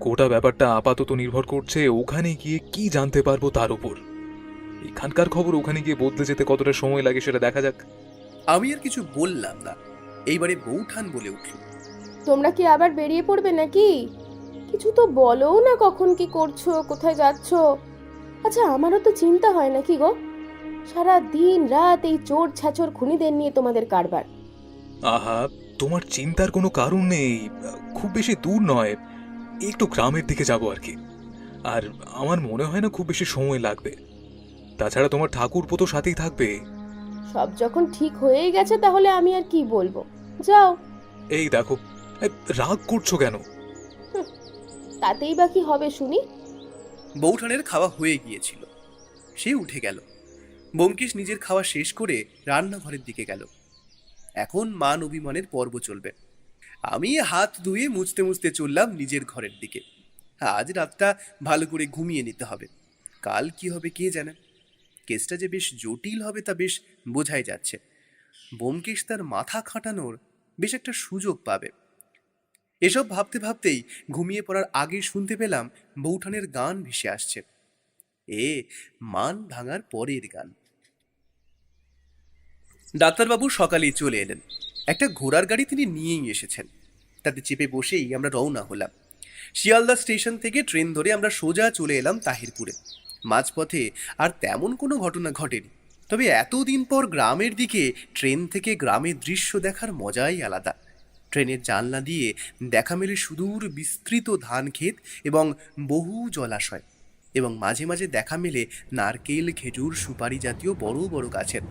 গোটা ব্যাপারটা আপাতত নির্ভর করছে ওখানে গিয়ে কি জানতে পারবো তার উপর। এখানকার খবর ওখানে গিয়ে বদলে যেতে কতটা সময় লাগে সেটা দেখা যাক। আমি আর কিছু বললাম না। এইবারে বৌঠান বলে উঠল, তোমরা কি আবার বেরিয়ে পড়বে নাকি? কিছু তো বলোও না, কখন কি করছো, কোথায় যাচ্ছো। আচ্ছা, আমারও তো চিন্তা হয় নাকি গো? সারা দিন রাত এই চোর ছাচোর খুনিদের নিয়ে তোমাদের কারবার। আহা, তোমার চিন্তার কোনো কারণ নেই। খুব বেশি দূর নয়, একটু গ্রামের দিকে যাব আর কি। আর আমার মনে হয় না খুব বেশি সময় লাগবে। তাছাড়া তোমার ঠাকুরপো তো সাথেই থাকবে। সব যখন ঠিক হয়েই গেছে তাহলে আমি আর কি বলবো, যাও। এই দেখো, রাগ করছো কেন? তাতেই বা কি হবে শুনি? বৌঠানের খাওয়া হয়ে গিয়েছিল, সে উঠে গেল। ব্যোমকেশ নিজের খাওয়া শেষ করে রান্নাঘরের দিকে গেল। এখন মান অভিমানের পর্ব চলবে। আমি হাত ধুয়ে মুছতে মুছতে চললাম নিজের ঘরের দিকে। আজ রাতটা ভালো করে ঘুমিয়ে নিতে হবে, কাল কি হবে কে জানে। কেসটা যে বেশ জটিল হবে তা বেশ বোঝাই যাচ্ছে। ব্যোমকেশ তার মাথা খাটানোর বেশ একটা সুযোগ পাবে। এসব ভাবতে ভাবতেই ঘুমিয়ে পড়ার আগে শুনতে পেলাম বৌঠানের গান ভেসে আসছে। মান ভাঙার পরের গান। ডাক্তারবাবু সকালেই চলে এলেন। একটা ঘোড়ার গাড়ি তিনি নিয়েই এসেছেন। তাতে চেপে বসেই আমরা রওনা হলাম। শিয়ালদা স্টেশন থেকে ট্রেন ধরে আমরা সোজা চলে এলাম তাহিরপুরে। মাঝপথে আর তেমন কোনো ঘটনা ঘটেনি, তবে এতদিন পর গ্রামের দিকে ট্রেন থেকে গ্রামের দৃশ্য দেখার মজাই আলাদা। ট্রেনের জানলা দিয়ে দেখা মেলে সুদূর বিস্তৃত ধান ক্ষেত এবং বহু জলাশয়, এবং মাঝে মাঝে দেখা মেলে নারকেল, খেজুর, সুপারি জাতীয় বড় বড় গাছের।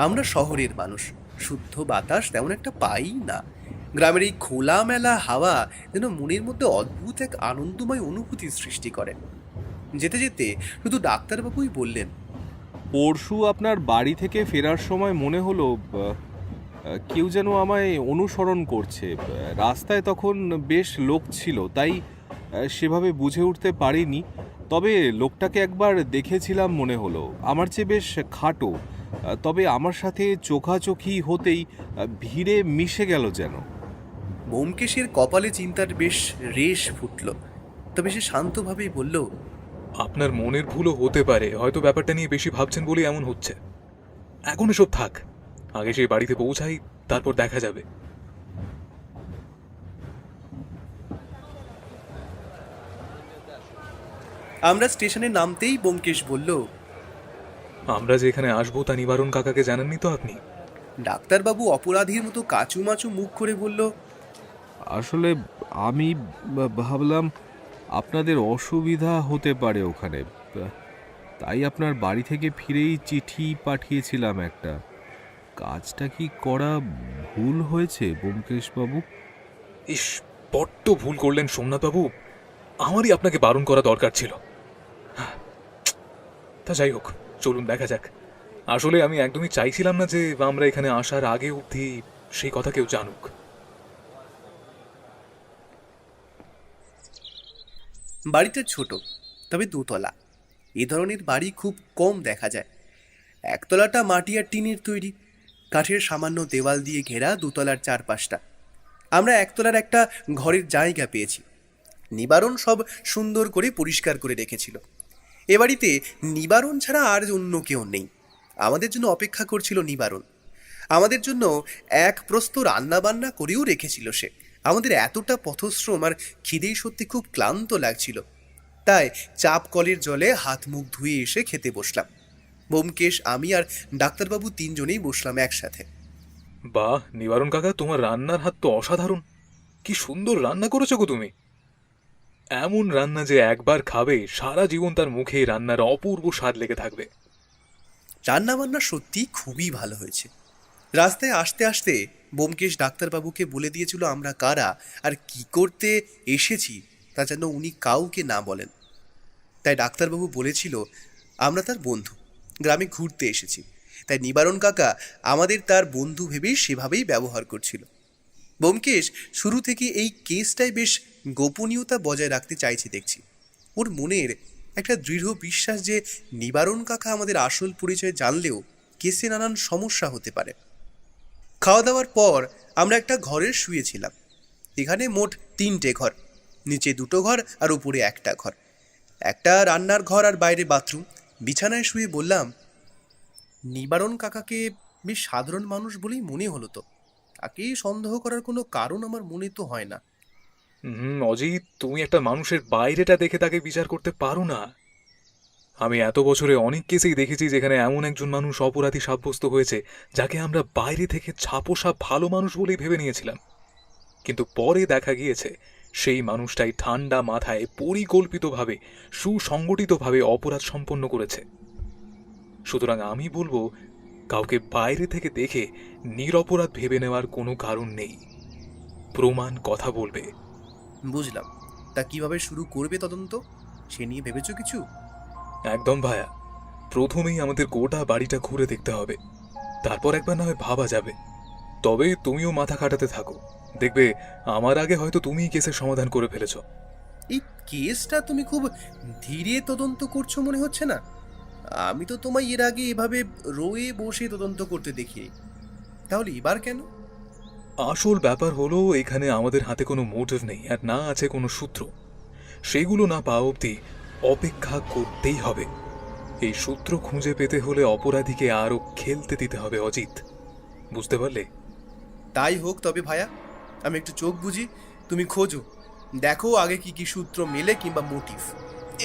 আমরা শহরের মানুষ, শুদ্ধ বাতাস তেমন একটা পাই না। গ্রামের এই খোলামেলা হাওয়া যেন মনের মধ্যে অদ্ভুত এক আনন্দময় অনুভূতির সৃষ্টি করে। যেতে যেতে শুধু ডাক্তারবাবুই বললেন, পরশু আপনার বাড়ি থেকে ফেরার সময় মনে হলো কেউ যেন আমায় অনুসরণ করছে। রাস্তায় তখন বেশ লোক ছিল, তাই সেভাবে বুঝে উঠতে পারিনি। তবে লোকটাকে একবার দেখেছিলাম মনে হলো, আমার চেয়ে বেশ খাটো। তবে আমার সাথে চোখাচোখি হতেই ভিড়ে মিশে গেল যেন। ব্যোমকেশের কপালে চিন্তার বেশ রেশ ফুটল, তবে সে শান্তভাবেই বলল, আপনার মনের ভুলও হতে পারে, হয়তো ব্যাপারটা নিয়ে বেশি ভাবছেন বলে এমন হচ্ছে। এখন এসব থাক, আগে সেই বাড়িতে পৌঁছাই, তারপর দেখা যাবে। আমরা স্টেশনে নামতেই ব্যোমকেশ বলল, আমরা যে এখানে আসবো তা নিবারণ কাকাকে জানাননি তো আপনি? ডাক্তারবাবু অপরাধীর মতো কাচুমাচু মুখ করে বলল, আসলে আমি ভাবলাম আপনাদের অসুবিধা হতে পারে ওখানে, তাই আপনার বাড়ি থেকে ফিরেই চিঠি পাঠিয়েছিলাম একটা। কাজটা কি করা ভুল হয়েছে ব্যোমকেশবাবু? ইস, বড্ড ভুল করলেন সোমনাথবাবু। আমারই আপনাকে বারণ করা দরকার ছিল। তা যাই হোক, চলুন দেখা যাক। আসলে আমি একদমই চাইছিলাম না যে আমরা এখানে আসার আগে অবধি সেই কথা কেউ জানুক। বাড়িটা ছোট, তবে দোতলা। এ ধরনের বাড়ি খুব কম দেখা যায়। একতলাটা মাটি আর টিনের তৈরি, কাঠের সামান্য দেওয়াল দিয়ে ঘেরা দোতলার চারপাশটা। আমরা একতলার একটা ঘরের জায়গা পেয়েছি। নিবারণ সব সুন্দর করে পরিষ্কার করে রেখেছিল। এ বাড়িতে নিবারণ ছাড়া আর অন্য কেউ নেই। আমাদের জন্য অপেক্ষা করছিল নিবারণ। আমাদের জন্য এক প্রস্ত রান্না বান্না করেও রেখেছিল সে। আমাদের এতটা পথশ্রম আর খিদেই সত্যি খুব ক্লান্ত লাগছিল, তাই চাপ কলের জলে হাত মুখ ধুয়ে এসে খেতে বসলাম। ব্যোমকেশ, আমি আর ডাক্তারবাবু তিনজনেই বসলাম একসাথে। বাহ নিবারণ কাকা, তোমার রান্নার হাত তো অসাধারণ। কি সুন্দর রান্না করেছো গো তুমি। এমন রান্না যে একবার খাবে সারা জীবন তার মুখে রান্নার অপূর্ব স্বাদ লেগে থাকবে। রান্না বান্না সত্যি খুবই ভালো হয়েছে। রাস্তায় আসতে আসতে ব্যোমকেশ ডাক্তারবাবুকে বলে দিয়েছিল আমরা কারা আর কি করতে এসেছি তা যেন উনি কাউকে না বলেন। তাই ডাক্তারবাবু বলেছিল আমরা তার বন্ধু, গ্রামে ঘুরতে এসেছি। তাই নিবারণ কাকা আমাদের তার বন্ধু ভেবেই সেভাবেই ব্যবহার করছিল। ব্যোমকেশ শুরু থেকে এই কেসটাই বেশ গোপনীয়তা বজায় রাখতে চাইছে দেখছি। ওর মনের একটা দৃঢ় বিশ্বাস যে নিবারণ কাকা আমাদের আসল পরিচয় জানলেও কেসে নানান সমস্যা হতে পারে। খাওয়া দাওয়ার পর আমরা একটা ঘরে শুয়েছিলাম। এখানে মোট 3টে ঘর, নিচে 2টো ঘর আর উপরে একটা ঘর, একটা রান্নার ঘর আর বাইরে বাথরুম। বিছানায় শুয়ে বললাম, নিবারণ কাকাকে বেশ সাধারণ মানুষ বলেই মনে হলো। তো তাকে সন্দেহ করার কোনো কারণ আমার মনে তো হয় না। অজিত, তুমি একটা মানুষের বাইরেটা দেখে তাকে বিচার করতে পারো না। আমি এত বছরে অনেক কেসেই দেখেছি যেখানে এমন একজন মানুষ অপরাধী সাব্যস্ত হয়েছে যাকে আমরা বাইরে থেকে ছাপোষা ভালো মানুষ বলেই ভেবে নিয়েছিলাম, কিন্তু পরে দেখা গিয়েছে সেই মানুষটাই ঠান্ডা মাথায় পরিকল্পিতভাবে সুসংগঠিতভাবে অপরাধ সম্পন্ন করেছে। সুতরাং আমি বলবো, কাউকে বাইরে থেকে দেখে নিরপরাধ ভেবে নেওয়ার কোনো কারণ নেই। প্রমাণ কথা বলবে। বুঝলাম। তা কিভাবে শুরু করবে তদন্ত, সে নিয়ে ভেবেছো কিছু? একদম ভায়া, প্রথমেই আমাদের গোটা বাড়িটা ঘুরে দেখতে হবে, তারপর একবার না হয় ভাবা যাবে। তবে তুমিও মাথা খাটাতে থাকো, দেখবে আমার আগে হয়তো তুমিই কেসের সমাধান করে ফেলেছো। এই কেসটা তুমি খুব ধীরে তদন্ত করছো মনে হচ্ছে না? আমি তো তোমায় এর আগে এভাবে রয়ে বসে তদন্ত করতে দেখিনি, তাহলে এবার কেন? আসল ব্যাপার হলো, এখানে আমাদের হাতে কোনো মোটিভ নেই আর না আছে কোনো সূত্র। সেগুলো না পাওয়া অবধি অপেক্ষা করতেই হবে। এই সূত্র খুঁজে পেতে হলে অপরাধীকে আরও খেলতে দিতে হবে অজিত, বুঝতে পারলে? তাই হোক তবে ভায়া, আমি একটু চোখ বুঝি, তুমি খোঁজো, দেখো আগে কি কি সূত্র মেলে কিংবা মোটিভ।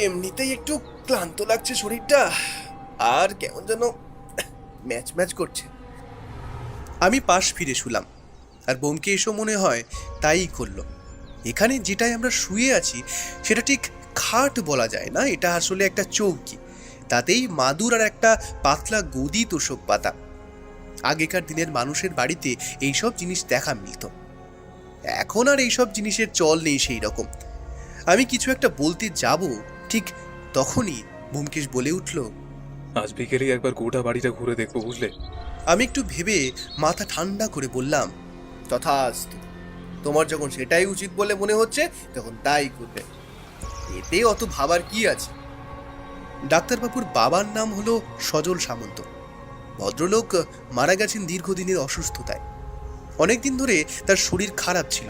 এমনিতেই একটু ক্লান্ত লাগছে শরীরটা, আর কেমন যেন ম্যাচ ম্যাচ করছে। আমি পাশ ফিরে শুলাম, আর বোমকে এসো মনে হয় তাই করলো। এখানে যেটাই আমরা শুয়ে আছি সেটা ঠিক খাট বলা যায় না, এটা আসলে একটা চৌকি, তাতেই মাদুর আর একটা পাতলা গদি তোষক পাতা। আগেকার দিনের মানুষের বাড়িতে এইসব জিনিস দেখা মিলত, এখন আর এইসব জিনিসের চল নেই সেই রকম। আমি কিছু একটা বলতে যাব, ঠিক তখনই ব্যোমকেশ বলে উঠল, আজ বিকেলেই একবার গোটা বাড়িটা ঘুরে দেখবো, বুঝলে? আমি একটু ভেবে মাথা ঠান্ডা করে বললাম, তথাস্তু, তোমার যখন সেটাই উচিত বলে মনে হচ্ছে তখন তাই করবে, এতে অত ভাবার কি আছে। ডাক্তারবাবুর বাবার নাম হলো সজল সামন্ত। ভদ্রলোক মারা গেছেন দীর্ঘদিনের অসুস্থতায়। অনেকদিন ধরে তার শরীর খারাপ ছিল,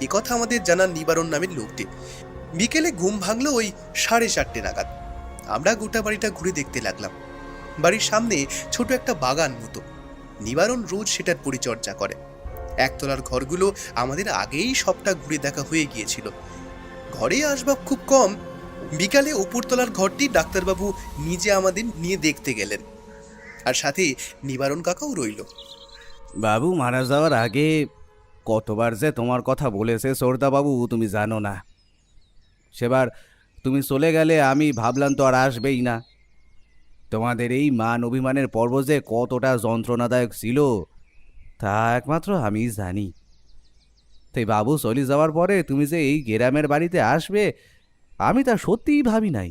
এ কথা আমাদের জানান নিবারণ নামের লোকটি। বিকেলে ঘুম ভাঙলো ওই 4:30 নাগাদ। আমরা গোটা বাড়িটা ঘুরে দেখতে লাগলাম। বাড়ির সামনে ছোট একটা বাগান মতো, নিবারণ রোজ সেটার পরিচর্যা করে। একতলার ঘরগুলো আমাদের আগেই সবটা ঘুরে দেখা হয়ে গিয়েছিল, ঘরে আসবাব খুব কম। বিকালে ওপরতলার ঘরটি ডাক্তারবাবু নিজে আমাদের নিয়ে দেখতে গেলেন, আর সাথে নিবারণ কাকাও রইল। বাবু মারা যাওয়ার আগে কতবার যে তোমার কথা বলেছে সর্দাবাবু, তুমি জানো না। সেবার তুমি চলে গেলে আমি ভাবলাম তো আর আসবেই না। তোমাদের এই মান অভিমানের পর্ব যে কতটা যন্ত্রণাদায়ক ছিল তা একমাত্র আমিই জানি। তাই বাবু চলে যাওয়ার পরে তুমি যে এই গ্রামের বাড়িতে আসবে আমি তা সত্যিই ভাবি নাই।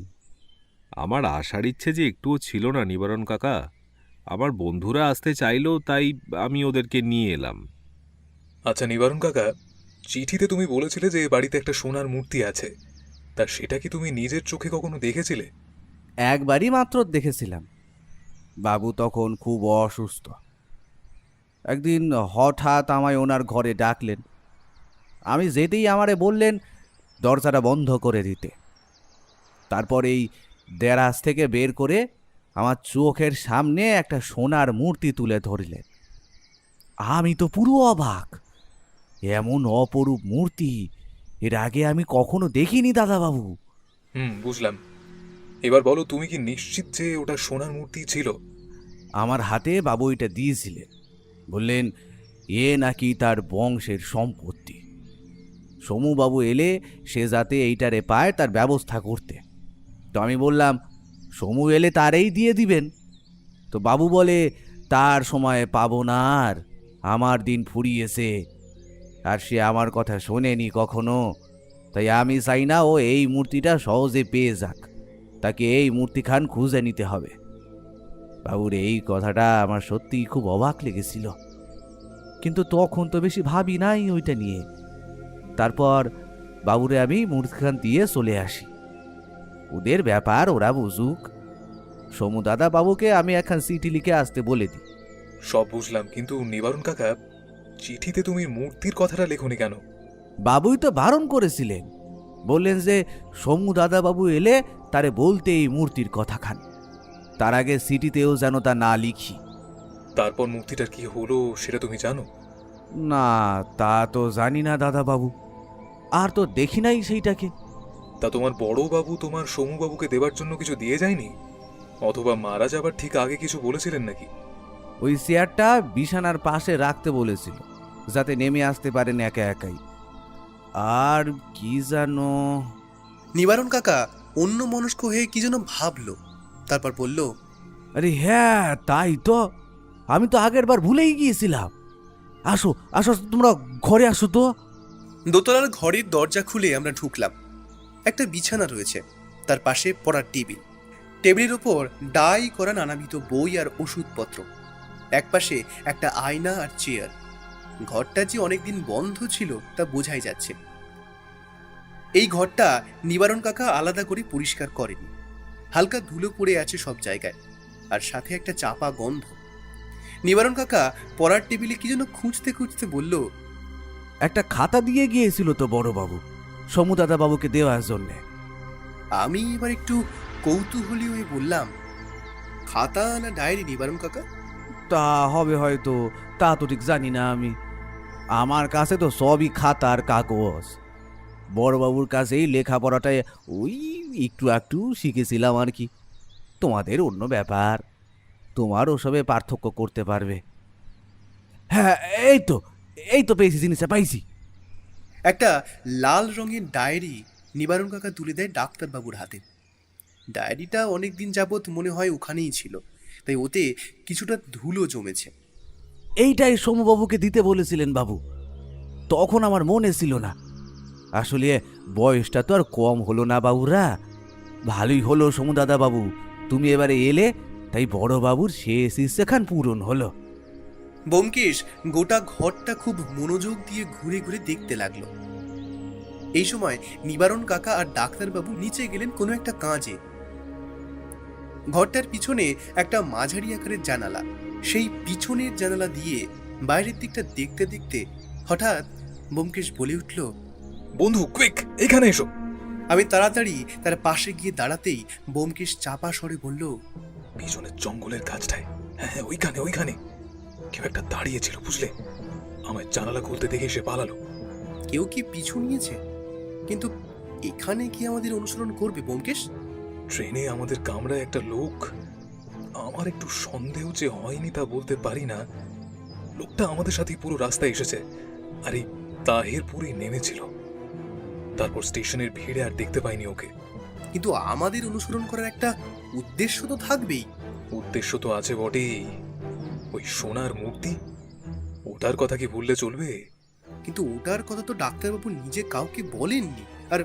আমার আসার ইচ্ছে যে একটুও ছিল না নিবারণ কাকা। আমার বন্ধুরা আসতে চাইলো তাই আমি ওদেরকে নিয়ে এলাম। আচ্ছা নিবারণ কাকা, চিঠিতে তুমি বলেছিলে যে এ বাড়িতে একটা সোনার মূর্তি আছে, তা সেটা কি তুমি নিজের চোখে কখনো দেখেছিলে? একবারই মাত্র দেখেছিলাম। বাবু তখন খুব অসুস্থ। একদিন হঠাৎ আমায় ওনার ঘরে ডাকলেন। আমি যেতেই আমারে বললেন দরজাটা বন্ধ করে দিতে। তারপর এই দেরাজ থেকে বের করে আমার চোখের সামনে একটা সোনার মূর্তি তুলে ধরলেন। আমি তো পুরো অবাক, এমন অপরূপ মূর্তি এর আগে আমি কখনো দেখিনি দাদাবাবু। বুঝলাম। এবার বলো, তুমি কি নিশ্চিত যে ওটা সোনার মূর্তি ছিল? আমার হাতে বাবু এটা দিয়েছিলেন, বললেন এ নাকি তার বংশের সম্পত্তি। সমুবাবু এলে সে যাতে এইটারে পায় তার ব্যবস্থা করতে। তো আমি বললাম সমু এলে তারেই দিয়ে দিবেন। তো বাবু বলে তার সময় পাবো না, আর আমার দিন ফুরিয়েছে, আর সে আমার কথা শোনেনি কখনো। তাই আমি চাই না ও এই মূর্তিটা সহজে পেয়ে যাক, তাকে এই মূর্তিখান খুঁজে নিতে হবে। বাবুর এই কথাটা আমার সত্যিই খুব অবাক লেগেছিল। কিন্তু তখন তো বেশি ভাবি নাই ওইটা নিয়ে। তারপর বাবুরে আমি মূর্তিখান দিয়ে চলে আসি। ওদের ব্যাপার ওরা বুঝুক। সমু দাদা বাবুকে আমি একখান চিঠি লিখে আসতে বলে দিই। সব বুঝলাম, কিন্তু নিবারণ কাকা, চিঠিতে তুমি মূর্তির কথাটা লেখনি কেন? বাবুই তো বারণ করেছিলেন, বললেন যে সমু দাদা বাবু এলে তারে বলতে এই মূর্তির কথা খান, তার আগে চিঠিতেও যেন তা না লিখি। তারপর মূর্তিটার কি হলো সেটা তুমি জানো? না, তা তো জানি না দাদা বাবু, আর তো দেখি নাই সেইটাকে। তা তোমার বড় বাবু তোমার সমু বাবুকে দেবার জন্য কিছু দিয়ে যায়নি? অথবা মারা যাবার ঠিক আগে কিছু বলেছিলেন নাকি? ওই চেয়ারটা বিছানার পাশে রাখতে বলেছিল, যাতে নেমে আসতে পারেন একা একাই। আর কি জানো। নিবারণ কাকা অন্য মনস্ক হয়ে কি যেন ভাবলো, তারপর বলল, আরে হ্যাঁ, তাই তো, আমি তো আগের বার ভুলেই গিয়েছিলাম। আসো আসো, তোমরা ঘরে আসো তো। দোতলার ঘরের দরজা খুলে আমরা ঢুকলাম। একটা বিছানা রয়েছে, তার পাশে পড়ার টেবিল, টেবিলের ওপর ডাই করা নানাবিধ বই আর ওষুধপত্র, একপাশে একটা আয়না আর চেয়ার। ঘরটা যে অনেকদিন বন্ধ ছিল তা বোঝাই যাচ্ছে। এই ঘরটা নিবারণ কাকা আলাদা করে পরিষ্কার করেনি, হালকা ধুলো পড়ে আছে সব জায়গায়, আর সাথে একটা চাপা গন্ধ। নিবারণ কাকা পড়ার টেবিলে কি যেন খুঁজতে খুঁজতে বলল, একটা খাতা দিয়ে গিয়েছিল তো বড়বাবু সমু দাদা বাবুকে দেওয়ার জন্যে। আমি এবার একটু কৌতূহলী হয়ে বললাম, খাতা না ডায়েরি নিবারণ কাকা? তা হবে হয়তো, তা তো ঠিক জানি না আমি। আমার কাছে তো সবই খাতার কাগজ। বড়বাবুর কাছেই লেখাপড়াটায় ওই একটু একটু শিখেছিলাম আর কি। তোমাদের অন্য ব্যাপার, তোমার ওসবে পার্থক্য করতে পারবে। হ্যাঁ, এই তো পেয়েছি, জিনিসটা পাইছি। একটা লাল রঙের ডায়েরি নিবারণ কাকা তুলে দেয় ডাক্তারবাবুর হাতে। ডায়েরিটা অনেকদিন যাবৎ মনে হয় ওখানেই ছিল, তাই ওতে কিছুটা ধুলো জমেছে। এইটাই সমবাবুকে দিতে বলেছিলেন বাবু, তখন আমার মনে ছিল না। আসলে বয়সটা তো আর কম হলো না বাবুরা। ভালোই হলো সমু দাদা বাবু তুমি এবারে এলে, তাই বড় বাবুর শেষ ইচ্ছেখান পূরণ হলো। ব্যোমকেশ গোটা ঘরটা খুব মনোযোগ দিয়ে ঘুরে ঘুরে দেখতে লাগলো। এই সময় নিবারণ কাকা আর ডাক্তারবাবু নিচে গেলেন কোনো একটা কাজে। ঘরটার পিছনে একটা মাঝারি আকারের জানালা, সেই পিছনের জানালা দিয়ে বাইরের দিকটা দেখতে দেখতে হঠাৎ ব্যোমকেশ বলে উঠল, বন্ধু, কুইক, এখানে এসো। আমি তাড়াতাড়ি তার পাশে গিয়ে দাঁড়াতেই ব্যোমকেশ চাপা স্বরে বলল, পিছনের জঙ্গলের কাছটায়, হ্যাঁ হ্যাঁ, ওইখানে ওইখানে কেউ একটা দাঁড়িয়েছিল, বুঝলে? আমায় জানালা খুলতে দেখে সে পালালো। কেউ কি পিছু নিয়েছে? কিন্তু এখানে কি আমাদের অনুসরণ করবে ব্যোমকেশ? ট্রেনে আমাদের কামরায় একটা লোক, আমার একটু সন্দেহ যে হয়নি তা বলতে পারি না। লোকটা আমাদের সাথে পুরো রাস্তায় এসেছে, আর এই তাহেরপুরেই নেমেছিল। তারপর স্টেশনের ভিড়ে আর দেখতে পাইনি ওকে। কিন্তু আমাদের অনুসরণ করার একটা উদ্দেশ্য তো থাকবেই। উদ্দেশ্য তো আছে বটেই, ওই সোনার মূর্তি, ওটার কথা কি ভুললে চলবে? কিন্তু ওটার কথা তো ডাক্তারবাবু নিজে কাউকে বলেননি, আর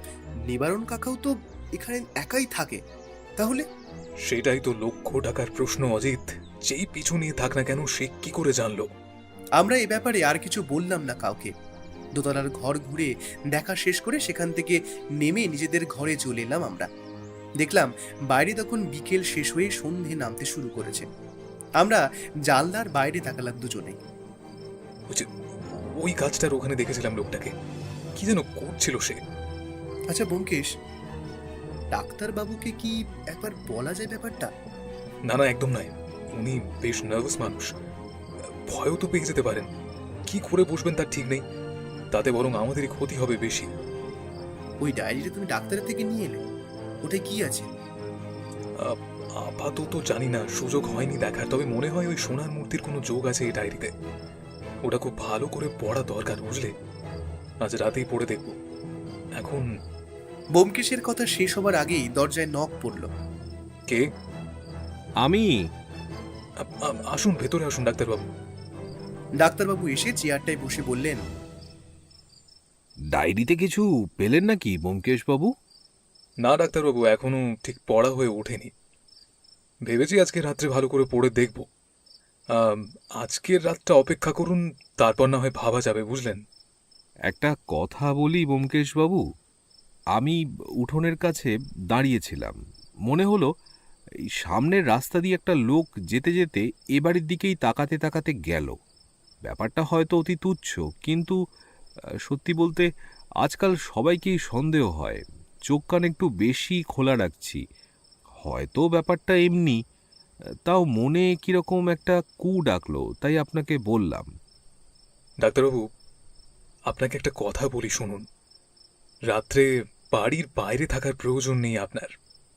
নিবারণ কাকাও তো এখানে একাই থাকে। তাহলে সেটাই তো লক্ষ টাকার প্রশ্ন অজিত। যেই পিছু নিয়ে থাক না কেন, সে কি করে জানলো? আমরা এ ব্যাপারে আর কিছু বললাম না কাউকে। দোতলার ঘর ঘুরে দেখা শেষ করে সেখান থেকে নেমে নিজেদের ঘরে চলে এলাম আমরা। দেখলাম বাইরে তখন বিকেল শেষ হয়ে সন্ধে নামতে শুরু করেছে। আমরা জানলার বাইরে তাকালাম দুজনেই। ওই গাছটার ওখানে দেখেছিলাম লোকটাকে, কি যেন করছিল সে। আচ্ছা ব্যোমকেশ, ডাক্তারবাবুকে কি একবার বলা যায় ব্যাপারটা? না না, একদম নয়। উনি বেশ নার্ভাস মানুষ, ভয়ও তো পেয়ে যেতে পারেন। কি করে বসবেন তার ঠিক নেই, তাতে বরং আমাদেরই ক্ষতি হবে বেশি। ওই ডায়েরিটা তুমি ডাক্তারের থেকে নিয়ে এলে, ওটা কি আছে? আপাতত জানি না, সুযোগ হয়নি দেখার। তবে মনে হয় ওই সোনার মূর্তির কোনো যোগ আছে এই ডায়েরিতে। ওটা খুব ভালো করে পড়া দরকার, বুঝলে? আজ রাতেই পড়ে দেখব। এখন ব্যোমকেশের কথা শেষ হবার আগেই দরজায় নক পড়ল। কে? আমি। আসুন, ভেতরে আসুন ডাক্তারবাবু। ডাক্তারবাবু এসে চেয়ারটায় বসে বললেন, ডায়েরিতে কিছু পেলেন নাকি ব্যোমকেশ বাবু? না ডাক্তারবাবু, এখনো ঠিক পড়া হয়ে ওঠেনি। ভেবেছি আজকে রাত্রে ভালো করে পড়ে দেখব। আম, আজকের রাতটা অপেক্ষা করুন, তারপর না হয় ভাবা যাবে, বুঝলেন? একটা কথা বলি ব্যোমকেশবাবু, আমি উঠোনের কাছে দাঁড়িয়েছিলাম, মনে হলো এই সামনের রাস্তা দিয়ে একটা লোক যেতে যেতে এ বাড়ির দিকেই তাকাতে তাকাতে গেল। ব্যাপারটা হয়তো অতি তুচ্ছ, কিন্তু সত্যি বলতে আজকাল সবাইকেই সন্দেহ হয়। চোখ কান একটু বেশি খোলা রাখছি, হয়তো ব্যাপারটা এমনি, তাও মনে কিরকম একটা কু ডাকলো, তাই আপনাকে বললাম। ডাক্তারবাবু, আপনাকে একটা কথা বলি, শুনুন। রাত্রে বাড়ির বাইরে থাকার প্রয়োজন নেই আপনার,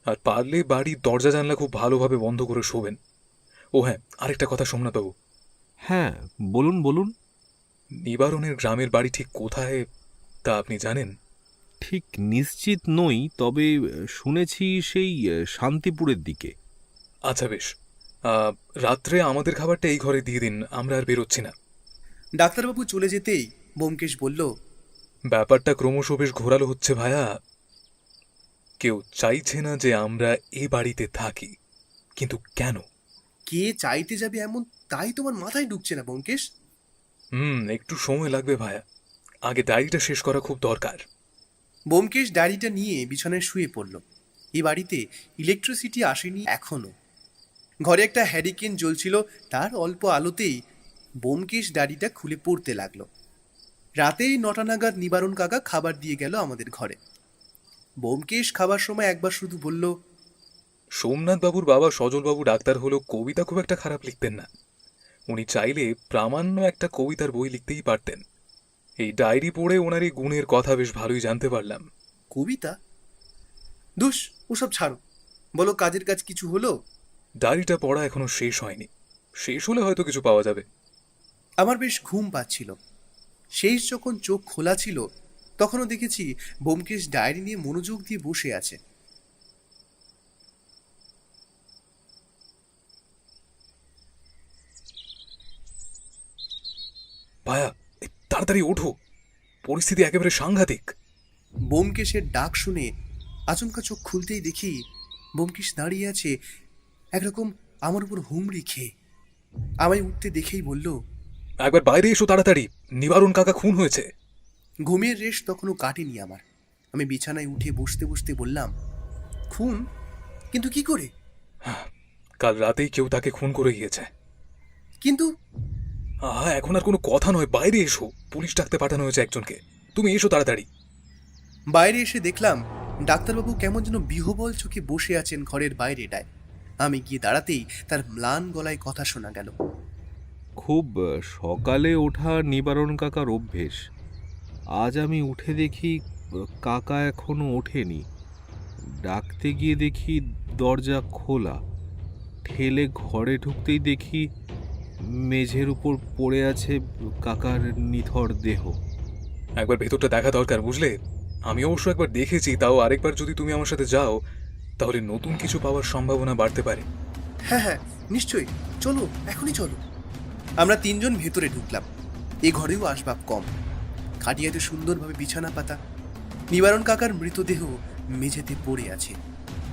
আর পারলে বাড়ির দরজা জানলা খুব ভালোভাবে বন্ধ করে শোবেন। ও হ্যাঁ, আরেকটা কথা সোমনাথবাবু, হ্যাঁ, বলুন বলুন। নিবারণের গ্রামের বাড়ি ঠিক কোথায় তা আপনি জানেন? ঠিক নিশ্চিত নই, তবে শুনেছি সেই শান্তিপুরের দিকে। আচ্ছা বেশ, আহ, রাত্রে আমাদের খাবারটা এই ঘরে দিয়ে দিন, আমরা আর বেরোচ্ছি না। ডাক্তারবাবু চলে যেতেই ব্যোমকেশ বলল, ব্যাপারটা ক্রমশ বেশ ঘোরালো হচ্ছে ভায়া। কেউ চাইছে না যে আমরা এ বাড়িতে থাকি, কিন্তু কেন? কে চাইতে যাবে এমন তাই তোমার মাথায় ঢুকছে না ব্যোমকেশ? একটু সময় লাগবে ভায়া, আগে ডায়েরিটা শেষ করা খুব দরকার। ব্যোমকেশ ডায়েরিটা নিয়ে বিছানায় শুয়ে পড়ল। এই বাড়িতে ইলেকট্রিসিটি আসেনি এখনো। ঘরে একটা হ্যারিকেন জ্বলছিল, তার অল্প আলোতেই ব্যোমকেশ ডায়েরিটা খুলে পড়তে লাগলো। রাতেই 9টা নাগাদ নিবারণ কাকা খাবার দিয়ে গেল আমাদের ঘরে। ব্যোমকেশ খাবার সময় একবার শুধু বলল, সোমনাথ বাবুর বাবা সজলবাবু ডাক্তার হলেও কবিতা খুব একটা খারাপ লিখতেন না। উনি চাইলে প্রামাণ্য একটা কবিতার বই লিখতেই পারতেন। এই ডায়েরি পড়ে ওনার এই গুণের কথা বেশ ভালোই জানতে পারলাম। কবিতা? দুস, ওসব ছাড়ো, বলো কাজের কাজ কিছু হলো? ডায়েরিটা পড়া এখনো শেষ হয়নি, শেষ হলে হয়তো কিছু পাওয়া যাবে। আমার বেশ ঘুম পাচ্ছিল। শেষ যখন চোখ খোলা ছিল তখনও দেখেছি ব্যোমকেশ ডায়েরি নিয়ে মনোযোগ দিয়ে বসে আছে। ভায়া, তাড়াতাড়ি ওঠো, পরিস্থিতি একেবারে সাংঘাতিক। ব্যোমকেশের ডাক শুনে আচমকা চোখ খুলতেই দেখি ব্যোমকেশ দাঁড়িয়ে আছে একরকম আমার উপর হুমড়ি খেয়ে। আমায় উঠতে দেখেই বলল, একবার বাইরে এসো তাড়াতাড়ি, নিবারণ কাকা খুন হয়েছে। ঘুমের রেশ তখনও কাটেনি আমার। আমি বিছানায় উঠে বসতে বসতে বললাম, খুন? কিন্তু কি করে? কাল রাতেই কেউ তাকে খুন করে গিয়েছে। কিন্তু এখন আর কোনো কথা নয়, বাইরে এসো, পুলিশ ডাকতে পাঠানো হয়েছে একজনকে। তুমি এসো তাড়াতাড়ি। বাইরে এসে দেখলাম ডাক্তারবাবু কেমন যেন বিহবল চোখে বসে আছেন ঘরের বাইরেটায়। আমি গিয়ে দাঁড়াতেই তার ম্লান গলায় কথা শোনা গেল, খুব সকালে ওঠা নিবারণ কাকার অভ্যেস। আজ আমি উঠে দেখি কাকা এখনো ওঠেনি। ডাকতে গিয়ে দেখি দরজা খোলা। ঠেলে ঘরে ঢুকতেই দেখি মেঝের উপর পড়ে আছে কাকার নিথর দেহ। একবার ভেতরটা দেখা দরকার, বুঝলে? আমি অবশ্য একবার দেখেছি, তাও আরেকবার যদি তুমি আমার সাথে যাও তাহলে নতুন কিছু পাওয়ার সম্ভাবনা বাড়তে পারে। হ্যাঁ হ্যাঁ নিশ্চয়ই, চলো, এখনই চলো। আমরা তিনজন ভেতরে ঢুকলাম। এ ঘরেও আসবাব কম, খাটিয়াতে সুন্দরভাবে বিছানা পাতা। নিবারণ কাকার মৃতদেহ মেঝেতে পড়ে আছে,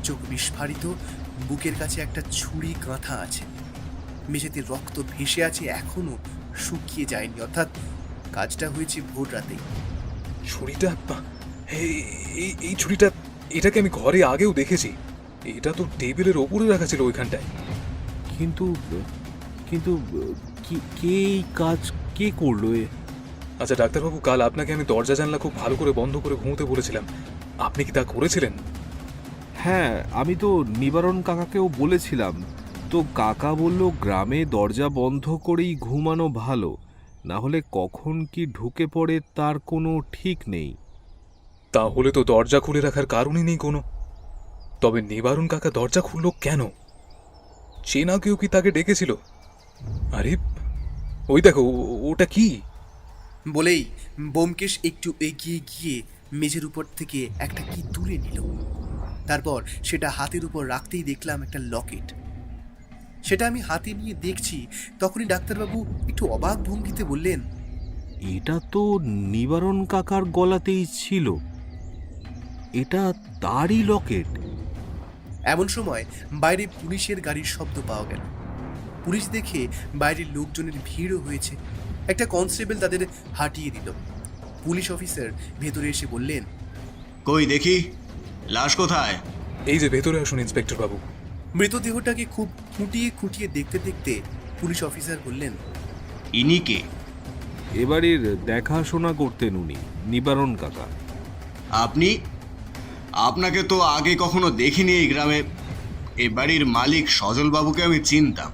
চোখ বিস্ফারিত, বুকের কাছে একটা ছুরি গাঁথা আছে। মেঝেতে রক্ত ভেসে আছে, এখনো শুকিয়ে যায়নি, অর্থাৎ কাজটা হয়েছে ভোর রাতেই। ছুরিটা, এই ছুরিটা, এটাকে আমি ঘরে আগেও দেখেছি। এটা তো টেবিলের ওপরে রাখা ছিল ওইখানটায়। কিন্তু কিন্তু কে এই কাজ কে করলো? আচ্ছা ডাক্তারবাবু, কাল আপনাকে আমি দরজা জানলা খুব ভালো করে বন্ধ করে ঘুমোতে বলেছিলাম, আপনি কি তা করেছিলেন? হ্যাঁ, আমি তো নিবারণ কাকাকেও বলেছিলাম, তো কাকা বলল গ্রামে দরজা বন্ধ করেই ঘুমানো ভালো, না হলে কখন কি ঢুকে পড়ে তার কোনো ঠিক নেই। তাহলে তো দরজা খুলে রাখার কারণই নেই কোনো। তবে নিবারণ কাকা দরজা খুললো কেন? চেনা কেউ কি তাকে ডেকেছিল? আরে ওই দেখো, ওটা কি? বলেই ব্যোমকেশ একটু এগিয়ে গিয়ে মেঝের উপর থেকে একটা কি তুলে নিল। তারপর সেটা হাতের উপর রাখতেই দেখলাম একটা লকেট। সেটা আমি হাতে নিয়ে দেখছি, তখনই ডাক্তারবাবু একটু অবাক ভঙ্গিতে বললেন, এটা তো নিবারণ কাকার গলাতেই ছিল, এটা তারই লকেট। এমন সময় বাইরে পুলিশের গাড়ির শব্দ পাওয়া গেল। পুলিশ দেখে বাইরের লোকজনের ভিড়ও হয়েছে। একটা কনস্টেবল তাদের হাঁটিয়ে দিল। পুলিশ অফিসার ভেতরে এসে বললেন, কই দেখি লাশ কোথায়? এই যে ভেতরে আসুন ইন্সপেক্টর বাবু। মৃতদেহটাকে খুব খুঁটিয়ে খুঁটিয়ে দেখতে দেখতে পুলিশ অফিসার বললেন, ইনি কে? এবাড়ির দেখাশোনা করতেন উনি, নিবারণ কাকা। আপনি? আপনাকে তো আগে কখনো দেখিনি এই গ্রামে। এ বাড়ির মালিক সজল বাবুকে আমি চিনতাম।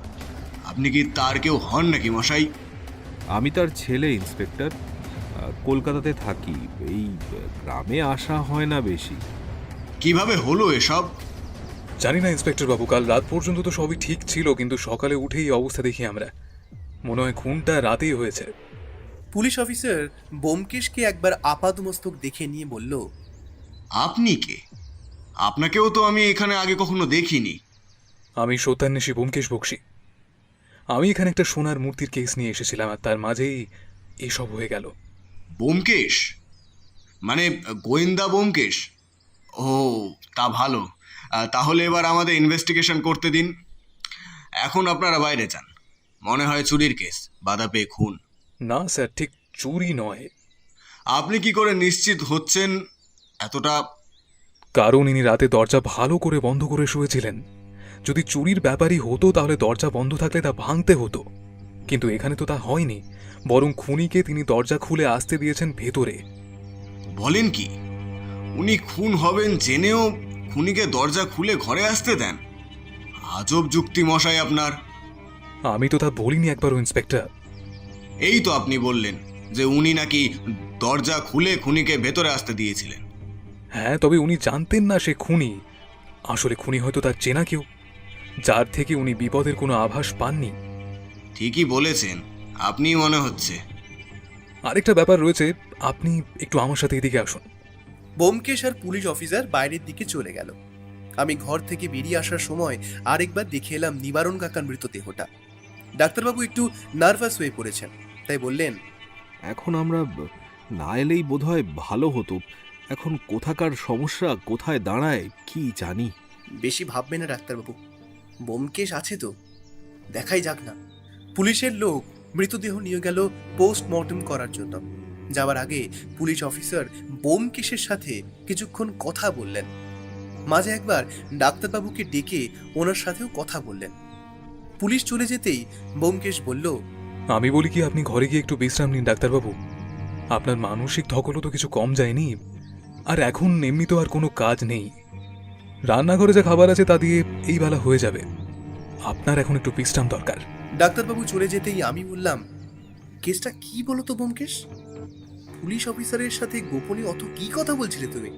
আপনি কি তার কেউ হন নাকি মশাই? আমি তার ছেলে ইন্সপেক্টর, কলকাতাতে থাকি। এই গ্রামে আসা হয় না বেশি। কিভাবে হলো এসব? জানি না ইন্সপেক্টর বাবু, কাল রাত পর্যন্ত তো সবই ঠিক ছিল, কিন্তু সকালে উঠেই এই অবস্থা দেখি আমরা। মনে হয় খুনটা রাতেই হয়েছে। পুলিশ অফিসার ব্যোমকেশকে একবার আপাদমস্তক দেখে নিয়ে বলল, আপনি কে? আপনাকেও তো আমি এখানে আগে কখনো দেখিনি। আমি সত্যান্বেষী ব্যোমকেশ বক্সী। আমি এখানে একটা সোনার মূর্তির কেস নিয়ে এসেছিলাম, আর তার মাঝেই এসব হয়ে গেল। ব্যোমকেশ? মানে গোয়েন্দা ব্যোমকেশ? ও, তা ভালো। তাহলে এবার আমাদের ইনভেস্টিগেশন করতে দিন। এখন আপনারা বাইরে যান। মনে হয় চুরির কেস, বাধা পেয়ে খুন। না স্যার, ঠিক চুরি নয়। আপনি কি করে নিশ্চিত হচ্ছেন এতটা? কারণ ইনি রাতে দরজা ভালো করে বন্ধ করে শুয়েছিলেন। যদি চুরির ব্যাপারই হতো তাহলে দরজা বন্ধ থাকলে তা ভাঙতে হতো, কিন্তু এখানে তো তা হয়নি। বরং খুনিকে তিনি দরজা খুলে আসতে দিয়েছেন ভেতরে। বলেন কি? উনি খুন হবেন জেনেও খুনিকে দরজা খুলে ঘরে আসতে দেন? আজব যুক্তি মশাই আপনার। আমি তো তা বলিনি একবারও ইন্সপেক্টর। এই তো আপনি বললেন যে উনি নাকি দরজা খুলে খুনিকে ভেতরে আসতে দিয়েছিলেন। হ্যাঁ, তবে উনি জানতেন না সে খুনি। আসলে খুনি হয়তো তার চেনা কেউ, যার থেকে উনি বিপদের কোনো আভাস পাননি। ঠিকই বলেছেন, আপনি মনে হচ্ছে। আরেকটা ব্যাপার রয়েছে, আপনি একটু আমার সাথে এদিকে আসুন। ব্যোমকেশ আর পুলিশ অফিসার বাইরের দিকে চলে গেল। আমি ঘর থেকে বেরিয়ে আসার সময় আরেকবার দেখে এলাম নিবারণ কাকার মৃতদেহটা। ডাক্তারবাবু একটু নার্ভাস হয়ে পড়েছেন, তাই বললেন, এখন আমরা না এলেই বোধহয় ভালো হতো। এখন কোথাকার সমস্যা কোথায় দাঁড়ায় কি জানি। বেশি ভাববে না ডাক্তারবাবু, ব্যোমকেশ আছে তো, দেখাই যাক না। পুলিশের লোক মৃতদেহ নিয়ে গেল পোস্টমর্টম করার জন্য। যাওয়ার আগে পুলিশ অফিসার ব্যোমকেশের সাথে কিছুক্ষণ কথা বললেন। মাঝে একবার ডাক্তারবাবুকে ডেকে ওনার সাথেও কথা বললেন। পুলিশ চলে যেতেই ব্যোমকেশ বলল, আমি বলি কি, আপনি ঘরে গিয়ে একটু বিশ্রাম নিন ডাক্তারবাবু। আপনার মানসিক ধকলও তো কিছু কম যায়নি, আর এখন এমনি তো আর কোনো কাজ নেই। রান্নাঘরে যে খাবার আছে তা দিয়ে এই বেলা হয়ে যাবে। আপনার এখন একটু বিশ্রাম দরকার। ডাক্তারবাবু চলে যেতেই আমি বললাম, কেসটা কি বলো তো ব্যোমকেশ? পুলিশ অফিসারের সাথে গোপনে অত কি কথা বলছিলে তুমি?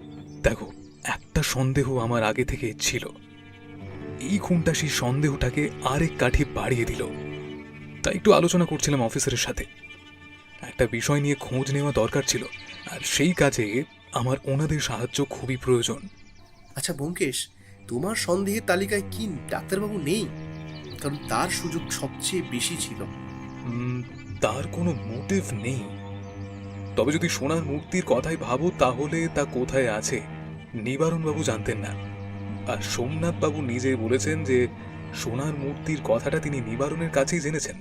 দেখো, একটা সন্দেহ আমার আগে থেকে ছিল। এই খুনটা সেই সন্দেহটাকে আরেক কাঠি বাড়িয়ে দিল। তাই একটু আলোচনা করছিলাম অফিসারের সাথে। একটা বিষয় নিয়ে খোঁজ নেওয়া দরকার ছিল, আর সেই কাজে আমার ওনাদের সাহায্য খুবই প্রয়োজন। আচ্ছা ব্যোমকেশ, তোমার সন্দেহের তালিকায় কি ডাক্তারবাবু নেই? কারণ তার সুযোগ সবচেয়ে বেশি ছিল। তার কোনো মোটিভ নেই। তবে যদি সোনার মূর্তির কথাই ভাবো, তাহলে তা কোথায় আছে নিবারণবাবু জানতেন না। আর সোমনাথবাবু নিজে বলেছেন যে সোনার মূর্তির কথাটা তিনি নিবারণের কাছেই জেনেছেন।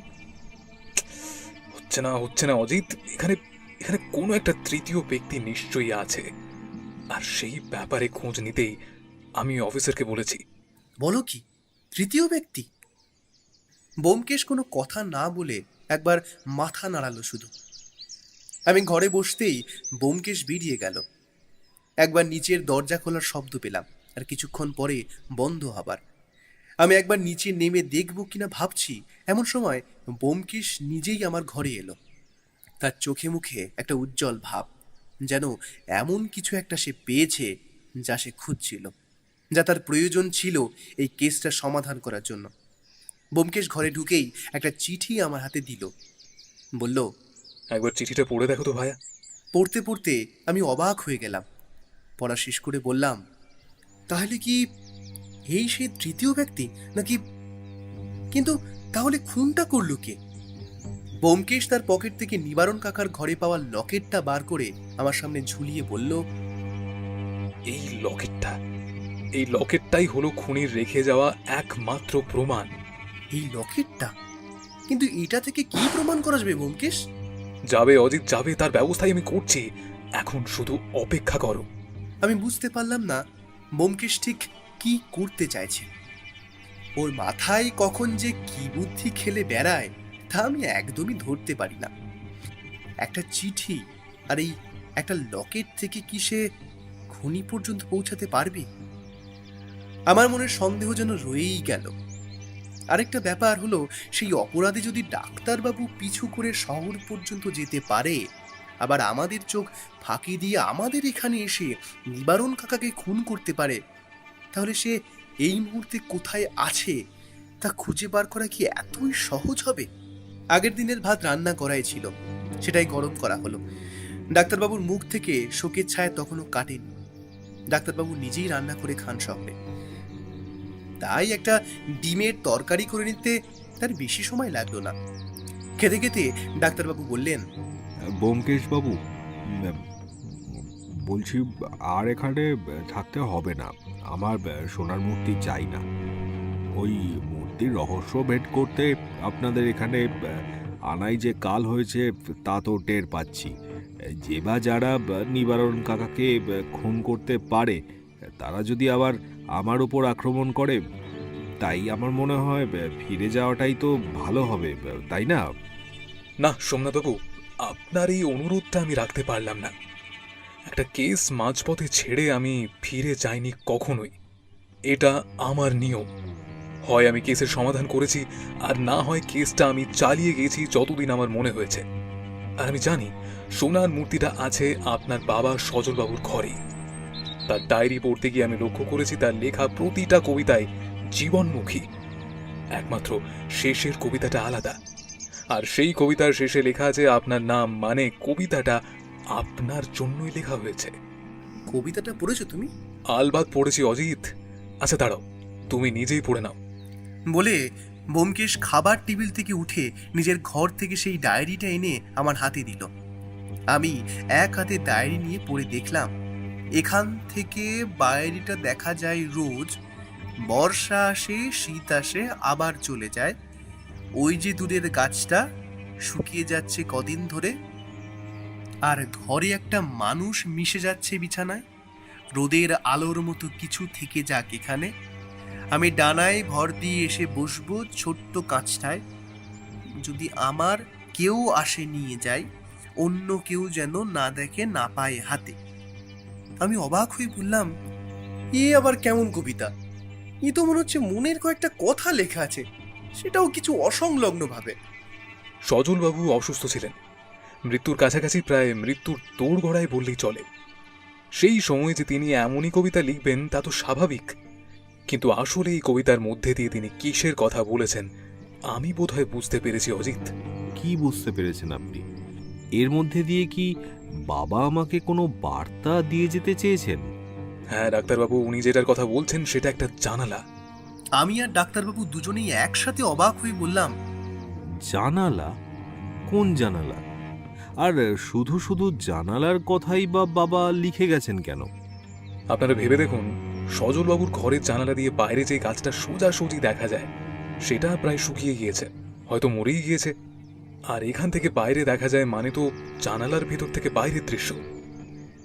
হচ্ছে না অজিত, এখানে এখানে কোনো একটা তৃতীয় ব্যক্তি নিশ্চয়ই আছে, আর সেই ব্যাপারে খোঁজ নিতেই আমি অফিসারকে বলেছি। বলো কি, তৃতীয় ব্যক্তি? ব্যোমকেশ কোনো কথা না বলে একবার মাথা নাড়ালো শুধু। আমি ঘরে বসতেই ব্যোমকেশ বেরিয়ে গেল। একবার নিচের দরজা খোলার শব্দ পেলাম, আর কিছুক্ষণ পরে বন্ধ হবার। আমি একবার নিচে নেমে দেখব কিনা ভাবছি, এমন সময় ব্যোমকেশ নিজেই আমার ঘরে এলো। তার চোখে মুখে একটা উজ্জ্বল ভাব, যেন এমন কিছু একটা সে পেয়েছে যা সে খুঁজছিল, যা তার প্রয়োজন ছিল এই কেসটা সমাধান করার জন্য। ব্যোমকেশ ঘরে ঢুকেই একটা চিঠি আমার হাতে দিল, বলল, একবার চিঠিটা পড়ে দেখো তো ভাইয়া। পড়তে পড়তে আমি অবাক হয়ে গেলাম। পড়া শেষ করে বললাম, তাহলে কি এই সেই তৃতীয় ব্যক্তি নাকি? কিন্তু তাহলে খুনটা করলো কে? ব্যোমকেশ তার পকেট থেকে নিবারণ কাকার ঘরে পাওয়া লকেটটা বার করে আমার সামনে ঝুলিয়ে বলল, এই লকেটটাই হলো খুনির রেখে যাওয়া একমাত্র প্রমাণ। এই লকেটটা, কিন্তু এটা থেকে কি প্রমাণ করা যাবে ব্যোমকেশ? যাবে অজিত যাবে, তার ব্যবস্থাই আমি করছি, এখন শুধু অপেক্ষা করো। আমি বুঝতে পারলাম না ব্যোমকেশ ঠিক কি করতে চাইছে। ওর মাথায় কখন যে কি বুদ্ধি খেলে বেড়ায় তা আমি একদমই ধরতে পারি না। একটা চিঠি আর এই একটা লকেট থেকে কি সে খনি পর্যন্ত পৌঁছাতে পারবে? আমার মনের সন্দেহ যেন রয়েই গেল। আরেকটা ব্যাপার হলো, সেই অপরাধী যদি ডাক্তারবাবু পিছু করে শহর পর্যন্ত যেতে পারে, আবার আমাদের চোখ ফাঁকি দিয়ে আমাদের এখানে এসে নিবারণ কাকাকে খুন করতে পারে, তাহলে সে এই মুহূর্তে কোথায় আছে তা খুঁজে বার করা কি এতই সহজ হবে? আগের দিনের ভাত রান্না করাই ছিল, সেটাই গরম করা হলো। ডাক্তারবাবুর মুখ থেকে শোকের ছায়া তখনও কাটেনি। ডাক্তারবাবু নিজেই রান্না করে খান শহরে, তাই একটা ডিমের তরকারি করে নিতে তার বেশি সময় লাগলো না। খেতে খেতে ডাক্তারবাবু বললেন, ব্যোমকেশ বাবু, বলছি আর এখানে থাকতে হবে না। আমার সোনার মূর্তি চাই না। ওই মূর্তির রহস্য ভেদ করতে আপনাদের এখানে আনাই যে কাল হয়েছে তা তো টের পাচ্ছি। যে বা যারা নিবারণ কাকাকে খুন করতে পারে, তারা যদি আবার আমার উপর আক্রমণ করে, তাই আমার মনে হয় ফিরে যাওয়াটাই তো ভালো হবে, তাই না? না সোমনাথবাবু, আপনার এই অনুরোধটা আমি রাখতে পারলাম না। একটা কেস মাঝপথে ছেড়ে আমি ফিরে যাইনি কখনোই। এটা আমার নিয়ম। হয় আমি কেসের সমাধান করেছি, আর না হয় কেসটা আমি চালিয়ে গেছি যতদিন আমার মনে হয়েছে। আর আমি জানি সোনার মূর্তিটা আছে আপনার বাবা সজলবাবুর ঘরেই। তার ডায়েরি পড়তে গিয়ে আমি লক্ষ্য করেছি তার লেখা প্রতিটা কবিতায় জীবনমুখী। একমাত্র শেষের কবিতাটা আলাদা, আর সেই কবিতার শেষে লেখা আছে আপনার নাম, মানে কবিতাটা আপনার জন্যই লেখা হয়েছে। কবিতাটা পড়েছো তুমি? আলবাত পড়েছি অজিত। আচ্ছা দাঁড়াও, তুমি নিজেই পড়ে নাও। বলে ব্যোমকেশ খাবার টেবিল থেকে উঠে নিজের ঘর থেকে সেই ডায়েরিটা এনে আমার হাতে দিল। আমি এক হাতে ডায়েরি নিয়ে পড়ে দেখলাম, এখান থেকে বাইরেটা দেখা যায় রোজ। বর্ষা আসে, শীত আসে, আবার চলে যায়। ওই যে দূরের গাছটা শুকিয়ে যাচ্ছে কদিন ধরে, আর ঘরে একটা মানুষ মিশে যাচ্ছে বিছানায়। রোদের আলোর মতো কিছু থেকে যাক এখানে। আমি ডানায় ভর দিয়ে এসে বসবো ছোট্ট কাঁচটায়। যদি আমার কেউ আসে নিয়ে যায়, অন্য কেউ যেন না দেখে, না পায় হাতে। আমি অবাক হয়ে বললাম, এ আবার কেমন কবিতা? এ তো মনে হচ্ছে মনের কয়েকটা কথা লেখা আছে, সেটাও কিছু অসংলগ্ন ভাবে। সজলবাবু অসুস্থ ছিলেন, মৃত্যুর কাছাকাছি, প্রায় মৃত্যুর দোরগড়ায় বললেই চলে। সেই সময় যে তিনি এমনই কবিতা লিখবেন তা তো স্বাভাবিক, কিন্তু আসলে এই কবিতার মধ্যে দিয়ে তিনি কিসের কথা বলেছেন আমি বোধহয় বুঝতে পেরেছি অজিত। কি বুঝতে পেরেছেন আপনি? এর মধ্যে দিয়ে কি বাবা আমাকে কোনো বার্তা দিয়ে যেতে চেয়েছেন? হ্যাঁ ডাক্তারবাবু, উনি যেটার কথা বলছেন সেটা একটা জানালা। আমি আর ডাক্তারবাবু দুজনেই একসাথে অবাক হয়ে বললাম, জানালা? কোন জানালা? আর শুধু শুধু জানালার কথাই বা বাবা লিখে গেছেন কেন? আপনারা ভেবে দেখুন, সজলবাবুর ঘরের জানালা দিয়ে বাইরে যে গাছটা সোজাসুজি দেখা যায় সেটা প্রায় শুকিয়ে গিয়েছে, হয়তো মরেই গিয়েছে। আর এখান থেকে বাইরে দেখা যায় মানে তো জানালার ভেতর থেকে বাইরের দৃশ্য।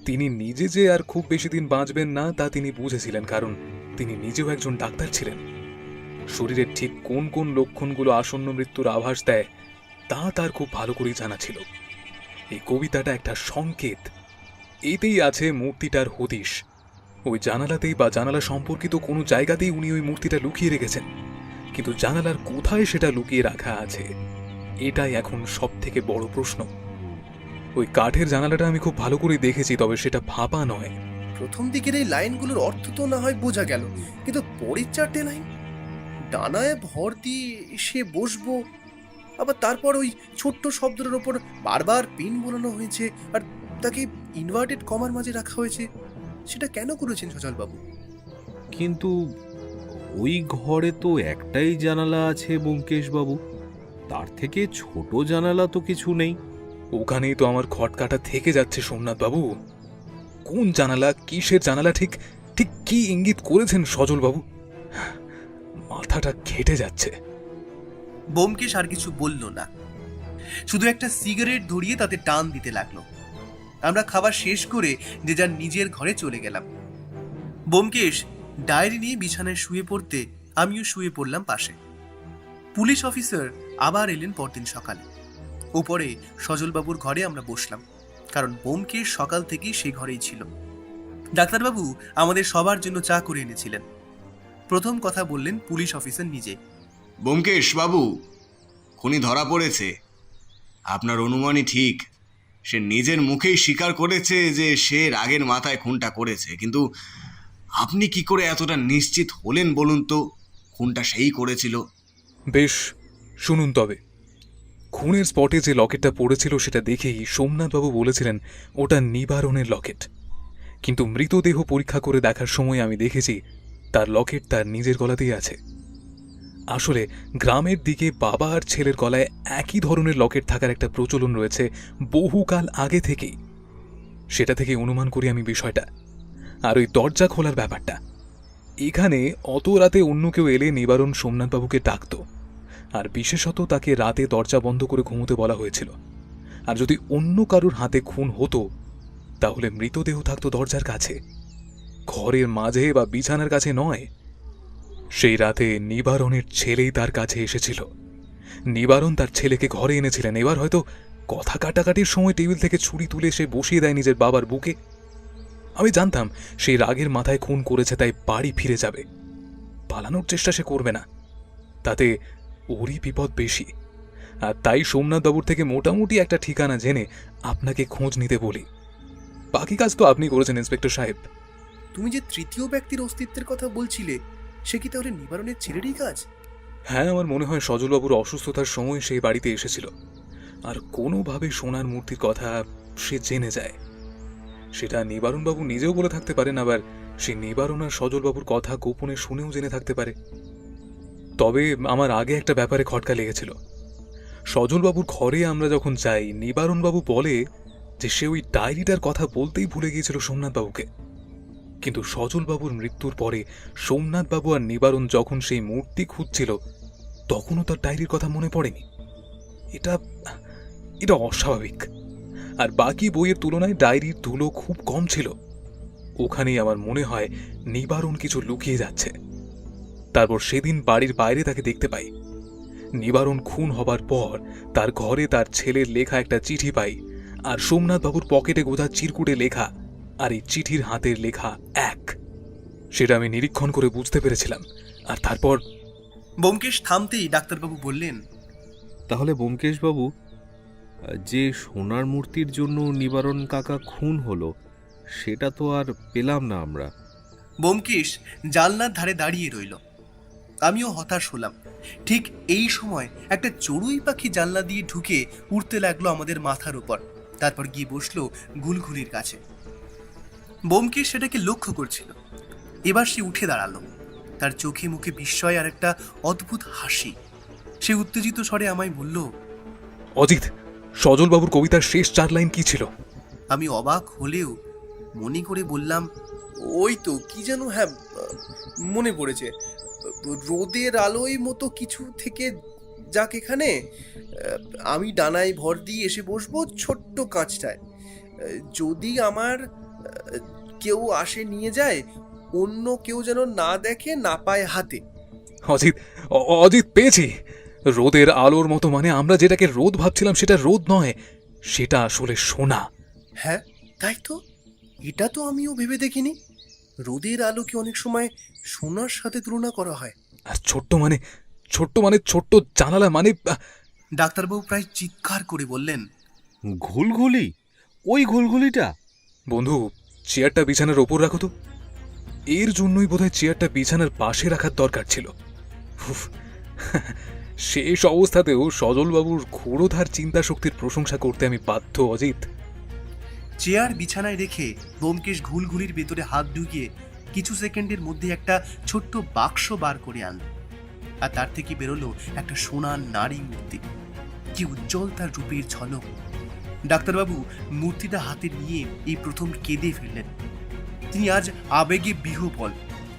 তিনি নিজে যে আর খুব বেশি দিন বাঁচবেন না তা তিনি বুঝেছিলেন, কারণ তিনি নিজেও একজন ডাক্তার ছিলেন। শরীরের ঠিক কোন কোন লক্ষণগুলো আসন্ন মৃত্যুর আভাস দেয় তা তার খুব ভালো করেই জানা ছিল। এই কবিতাটা একটা সংকেত। এতেই আছে মূর্তিটার হদিশ। ওই জানালাতেই বা জানালা সম্পর্কিত কোনো জায়গাতেই উনি ওই মূর্তিটা লুকিয়ে রেখেছেন, কিন্তু জানালার কোথায় সেটা লুকিয়ে রাখা আছে এটাই এখন সব থেকে বড় প্রশ্ন। ওই কাঠের জানালাটা আমি খুব ভালো করে দেখেছি, তবে সেটা ভাপা নয়। প্রথম দিকের এই লাইনগুলোর অর্থ তো না হয় বোঝা গেল, কিন্তু পরের চারটে লাইন, ডানায় ভর দিয়ে এসে বসবো, আবার তারপর ওই ছোট্ট শব্দের ওপর বারবার পিন বোলানো হয়েছে, আর তাকে ইনভার্টেড কমার মাঝে রাখা হয়েছে, সেটা কেন করেছেন সজলবাবু? কিন্তু ওই ঘরে তো একটাই জানালা আছে ব্যোমকেশ বাবু, তার থেকে ছোট জানালা তো কিছু নেই। ওখানেই তো আমার খটকাটা থেকে যাচ্ছে সোমনাথ বাবু। কোন জানালা, কিসের জানালা, ঠিক ঠিক কি ইঙ্গিত করেছেন সজলবাবু? মাথাটা ঘেটে যাচ্ছে। ব্যোমকেশ আর কিছু বলল না, শুধু একটা সিগারেট ধরিয়ে তাতে টান দিতে লাগলো। আমরা খাবার শেষ করে যে যার নিজের ঘরে চলে গেলাম। ব্যোমকেশ ডায়েরি নিয়ে বিছানায় শুয়ে পড়তে আমিও শুয়ে পড়লাম পাশে। পুলিশ অফিসার আবার এলেন পরদিন সকালে। ওপরে সজলবাবুর ঘরে আমরা বসলাম, কারণ ব্যোমকেশ সকাল থেকেই সেই ঘরেই ছিল। ডাক্তারবাবু আমাদের সবার জন্য চা করে এনেছিলেন। প্রথম কথা বললেন পুলিশ অফিসার নিজে। ব্যোমকেশ বাবু, খুনি ধরা পড়েছে। আপনার অনুমানই ঠিক। সে নিজের মুখেই স্বীকার করেছে যে সে রাগের মাথায় খুনটা করেছে, কিন্তু আপনি কি করে এতটা নিশ্চিত হলেন বলুন তো খুনটা সেই করেছিল? বেশ, শুনুন তবে। খুনের স্পটে যে লকেটটা পড়েছিল সেটা দেখেই সোমনাথবাবু বলেছিলেন ওটা নিবারণের লকেট, কিন্তু মৃতদেহ পরীক্ষা করে দেখার সময় আমি দেখেছি তার লকেট তার নিজের গলাতেই আছে। আসলে গ্রামের দিকে বাবা আর ছেলের গলায় একই ধরনের লকেট থাকার একটা প্রচলন রয়েছে বহুকাল আগে থেকেই। সেটা থেকে অনুমান করি আমি বিষয়টা। আর ওই দরজা খোলার ব্যাপারটা, এখানে অত রাতে অন্য কেউ এলে নিবারণ সোমনাথবাবুকে ডাকত, আর বিশেষত তাকে রাতে দরজা বন্ধ করে ঘুমোতে বলা হয়েছিল। আর যদি অন্য কারুর হাতে খুন হতো তাহলে মৃতদেহ থাকতো দরজার কাছে, ঘরের মাঝে বা বিছানার কাছে নয়। সেই রাতে নিবারণের ছেলেই তার কাছে এসেছিল। নিবারণ তার ছেলেকে ঘরে এনেছিলেন। এবার হয়তো কথা কাটাকাটির সময় টেবিল থেকে ছুরি তুলে সে বসিয়ে দেয় নিজের বাবার বুকে। আমি জানতাম সেই রাগের মাথায় খুন করেছে, তাই বাড়ি ফিরে যাবে, পালানোর চেষ্টা সে করবে না, তাতে ওরই বিপদ বেশি। আর তাই সোমনাথবাবুর থেকে মোটামুটি একটা ঠিকানা জেনে আপনাকে খোঁজ নিতে বলি। বাকি কাজ তো আপনি করেছেন ইন্সপেক্টর সাহেব। তুমি যে তৃতীয় ব্যক্তির অস্তিত্বের কথা বলছিলে, সে কি তাহলে নিবারণের ছেলেরই কাজ? হ্যাঁ, আমার মনে হয় সজলবাবুর অসুস্থতার সময় সেই বাড়িতে এসেছিল, আর কোনোভাবে সোনার মূর্তির কথা সে জেনে যায়। সেটা নিবারণবাবু নিজেও বলে থাকতে পারেন, আবার সে নিবারণ আর সজলবাবুর কথা গোপনে শুনেও জেনে থাকতে পারে। তবে আমার আগে একটা ব্যাপারে খটকা লেগেছিল। সজলবাবুর ঘরে আমরা যখন যাই, নিবারণবাবু বলে যে সে ওই ডায়েরিটার কথা বলতেই ভুলে গিয়েছিল সোমনাথবাবুকে। কিন্তু সজলবাবুর মৃত্যুর পরে সোমনাথবাবু আর নিবারণ যখন সেই মূর্তি খুঁজছিল তখনও তার ডায়েরির কথা মনে পড়েনি। এটা এটা অস্বাভাবিক। আর বাকি বইয়ের তুলনায় ডায়েরির ধুলো খুব কম ছিল। ওখানেই আমার মনে হয় নিবারণ কিছু লুকিয়ে যাচ্ছে। তারপর সেদিন বাড়ির বাইরে তাকে দেখতে পাই। নিবারণ খুন হবার পর তার ঘরে তার ছেলের লেখা একটা চিঠি পাই, আর সোমনাথবাবুর পকেটে গোজা চিরকুটে লেখা, আর এই চিঠির হাতের লেখা এক। সেটা আমি নিরীক্ষণ করে বুঝতে পেরেছিলাম। আর তারপর ব্যোমকেশ থামতেই ডাক্তারবাবু বললেন, তাহলে ব্যোমকেশবাবু, যে সোনার মূর্তির জন্য নিবারণ কাকা খুন হলো সেটা তো আর পেলাম না আমরা। ব্যোমকেশ জানলার ধারে দাঁড়িয়ে রইল। আমিও হতাশ হলাম। ঠিক এই সময় একটা চড়ুই পাখি জানলা দিয়ে ঢুকে উড়তে লাগলো আমাদের মাথার উপর, তারপর গিয়ে বসলো গুলগুলির কাছে। ব্যোমকেশ সেটাকে লক্ষ্য করছিল। এবার সে উঠে দাঁড়ালো, তার চোখে মুখে বিস্ময় আর একটা অদ্ভুত হাসি। সে উত্তেজিত স্বরে আমায় বলল, অজিত, সজলবাবুর কবিতার শেষ 4 লাইন কি ছিল? আমি অবাক হলেও মনে করে বললাম, ওই তো কি যেন, হ্যাঁ মনে পড়েছে, রোদের আলোয় মতো কিছু থেকে যাক এখানে, আমি ডানায় ভর দিয়ে এসে বসবো ছোট্ট কাঁচটায়, যদি আমার কেউ আসে নিয়ে যায়, অন্য কেউ যেন না দেখে না পায় হাতে। অজিত, অজিত, পেয়েছি। রোদের আলোর মতো মানে আমরা যেটাকে রোদ ভাবছিলাম সেটা রোদ নয়, সেটা আসলে সোনা। হ্যাঁ তাই তো, এটা তো আমিও ভেবে দেখিনি। রোদের আলোকে অনেক সময় সোনার সাথে তুলনা করা হয়। আর ছোট্ট মানে ছোট্ট জানালা মানে। ডাক্তারবাবু প্রায় চিৎকার করে বললেন, ঘুলঘুলি? ওই ঘুলঘুলিটা? বন্ধু, চেয়ারটা বিছানার ওপর রাখো তো। এর জন্যই বোধহয় চেয়ারটা বিছানার পাশে রাখার দরকার ছিল। উফ, শেষ অবস্থাতেও সজলবাবুর ক্ষুরোধার চিন্তা শক্তির প্রশংসা করতে আমি বাধ্য। অজিত, চেয়ার বিছানায় রেখে ব্যোমকেশ ঘুলঘুলির ভেতরে হাত ঢুকিয়ে কিছু সেকেন্ডের মধ্যে একটা ছোট্ট বাক্স বার করে আনল, আর তার থেকে বেরোলো একটা সোনার নারী মূর্তি। কি উজ্জ্বল তার রূপের ঝলক! ডাক্তারবাবু মূর্তিটা হাতে নিয়ে এই প্রথম কেঁদে ফেললেন। তিনি আজ আবেগে বিহ্বল।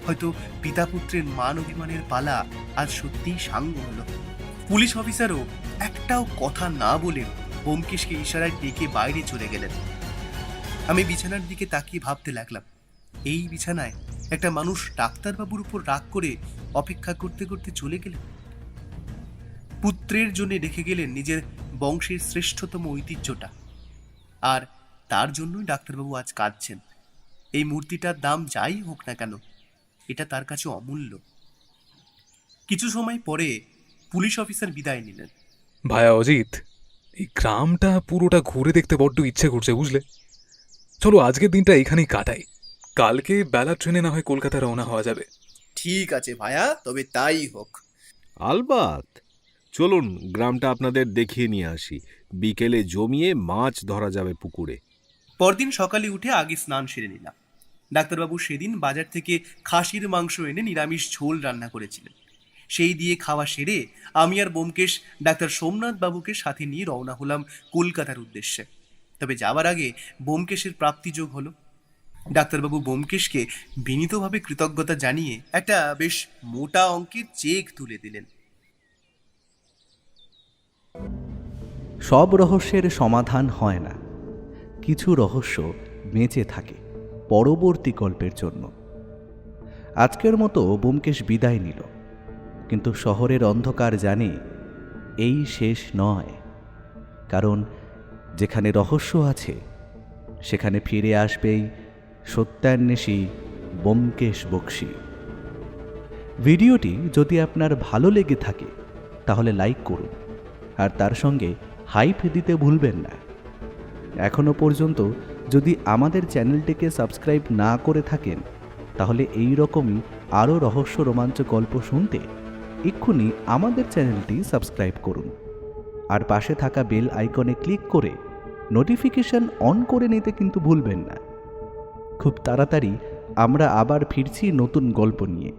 হয়তো পিতা পুত্রের মান অভিমানের পালা আজ সত্যিই সাঙ্গ হলো। পুলিশ অফিসারও একটাও কথা না বলে ব্যোমকেশকে ইশারায় ডেকে বাইরে চলে গেলেন। আমি বিছানার দিকে তাকিয়ে ভাবতে লাগলাম, এই বিছানায় একটা মানুষ ডাক্তারবাবুর উপর রাগ করে অপেক্ষা করতে করতে চলে গেলেন। পুত্রের জন্য রেখে গেলেন নিজের বংশের শ্রেষ্ঠতম ঐতিহ্যটা, আর তার জন্যই ডাক্তারবাবু আজ কাঁদছেন। এই মূর্তিটার দাম যাই হোক না কেন, এটা তার কাছে অমূল্য। কিছু সময় পরে পুলিশ অফিসার বিদায় নিলেন। ভায়া অজিত, এই গ্রামটা পুরোটা ঘুরে দেখতে বড্ড ইচ্ছে করছে, বুঝলে? চলো আজকের দিনটা এখানেই কাটাই, কালকে বেলা ট্রেনে না হয় কলকাতা রওনা হওয়া যাবে। ঠিক আছে ভায়া, তবে তাই হোক। আলবাত, চলুন গ্রামটা আপনাদের দেখিয়ে নিয়ে আসি। বিকেলে জমিয়ে মাছ ধরা যাবে পুকুরে। পরদিন সকালে উঠে আগে স্নান সেরে নিলাম। ডাক্তারবাবু সেদিন বাজার থেকে খাসির মাংস এনে নিরামিষ ঝোল রান্না করেছিলেন। সেই দিয়ে খাওয়া সেরে আমি আর ব্যোমকেশ ডাক্তার সোমনাথ বাবুকে সাথে নিয়ে রওনা হলাম কলকাতার উদ্দেশ্যে। তবে যাওয়ার আগে ব্যোমকেশের প্রাপ্তিযোগ হলো। ডাক্তারবাবু ব্যোমকেশকে বিনীতভাবে কৃতজ্ঞতা জানিয়ে একটা বেশ মোটা অঙ্কের চেক তুলে দিলেন। সব রহস্যের সমাধান হয় না, কিছু রহস্য বেঁচে থাকে পরবর্তী গল্পের জন্য। আজকের মতো ব্যোমকেশ বিদায় নিল, কিন্তু শহরের অন্ধকার জানে এই শেষ নয়, কারণ যেখানে রহস্য আছে সেখানে ফিরে আসবেই সত্যান্বেষী ব্যোমকেশ বক্সী। ভিডিওটি যদি আপনার ভালো লেগে থাকে তাহলে লাইক করুন, আর তার সঙ্গে হাইপ দিতে ভুলবেন না। এখনও পর্যন্ত যদি আমাদের চ্যানেলটিকে সাবস্ক্রাইব না করে থাকেন তাহলে এই রকমই আরও রহস্য রোমাঞ্চ গল্প শুনতে এক্ষুনি আমাদের চ্যানেলটি সাবস্ক্রাইব করুন, আর পাশে থাকা বেল আইকনে ক্লিক করে নোটিফিকেশন অন করে নিতে কিন্তু ভুলবেন না। খুব তাড়াতাড়ি আমরা আবার ফিরছি নতুন গল্প নিয়ে।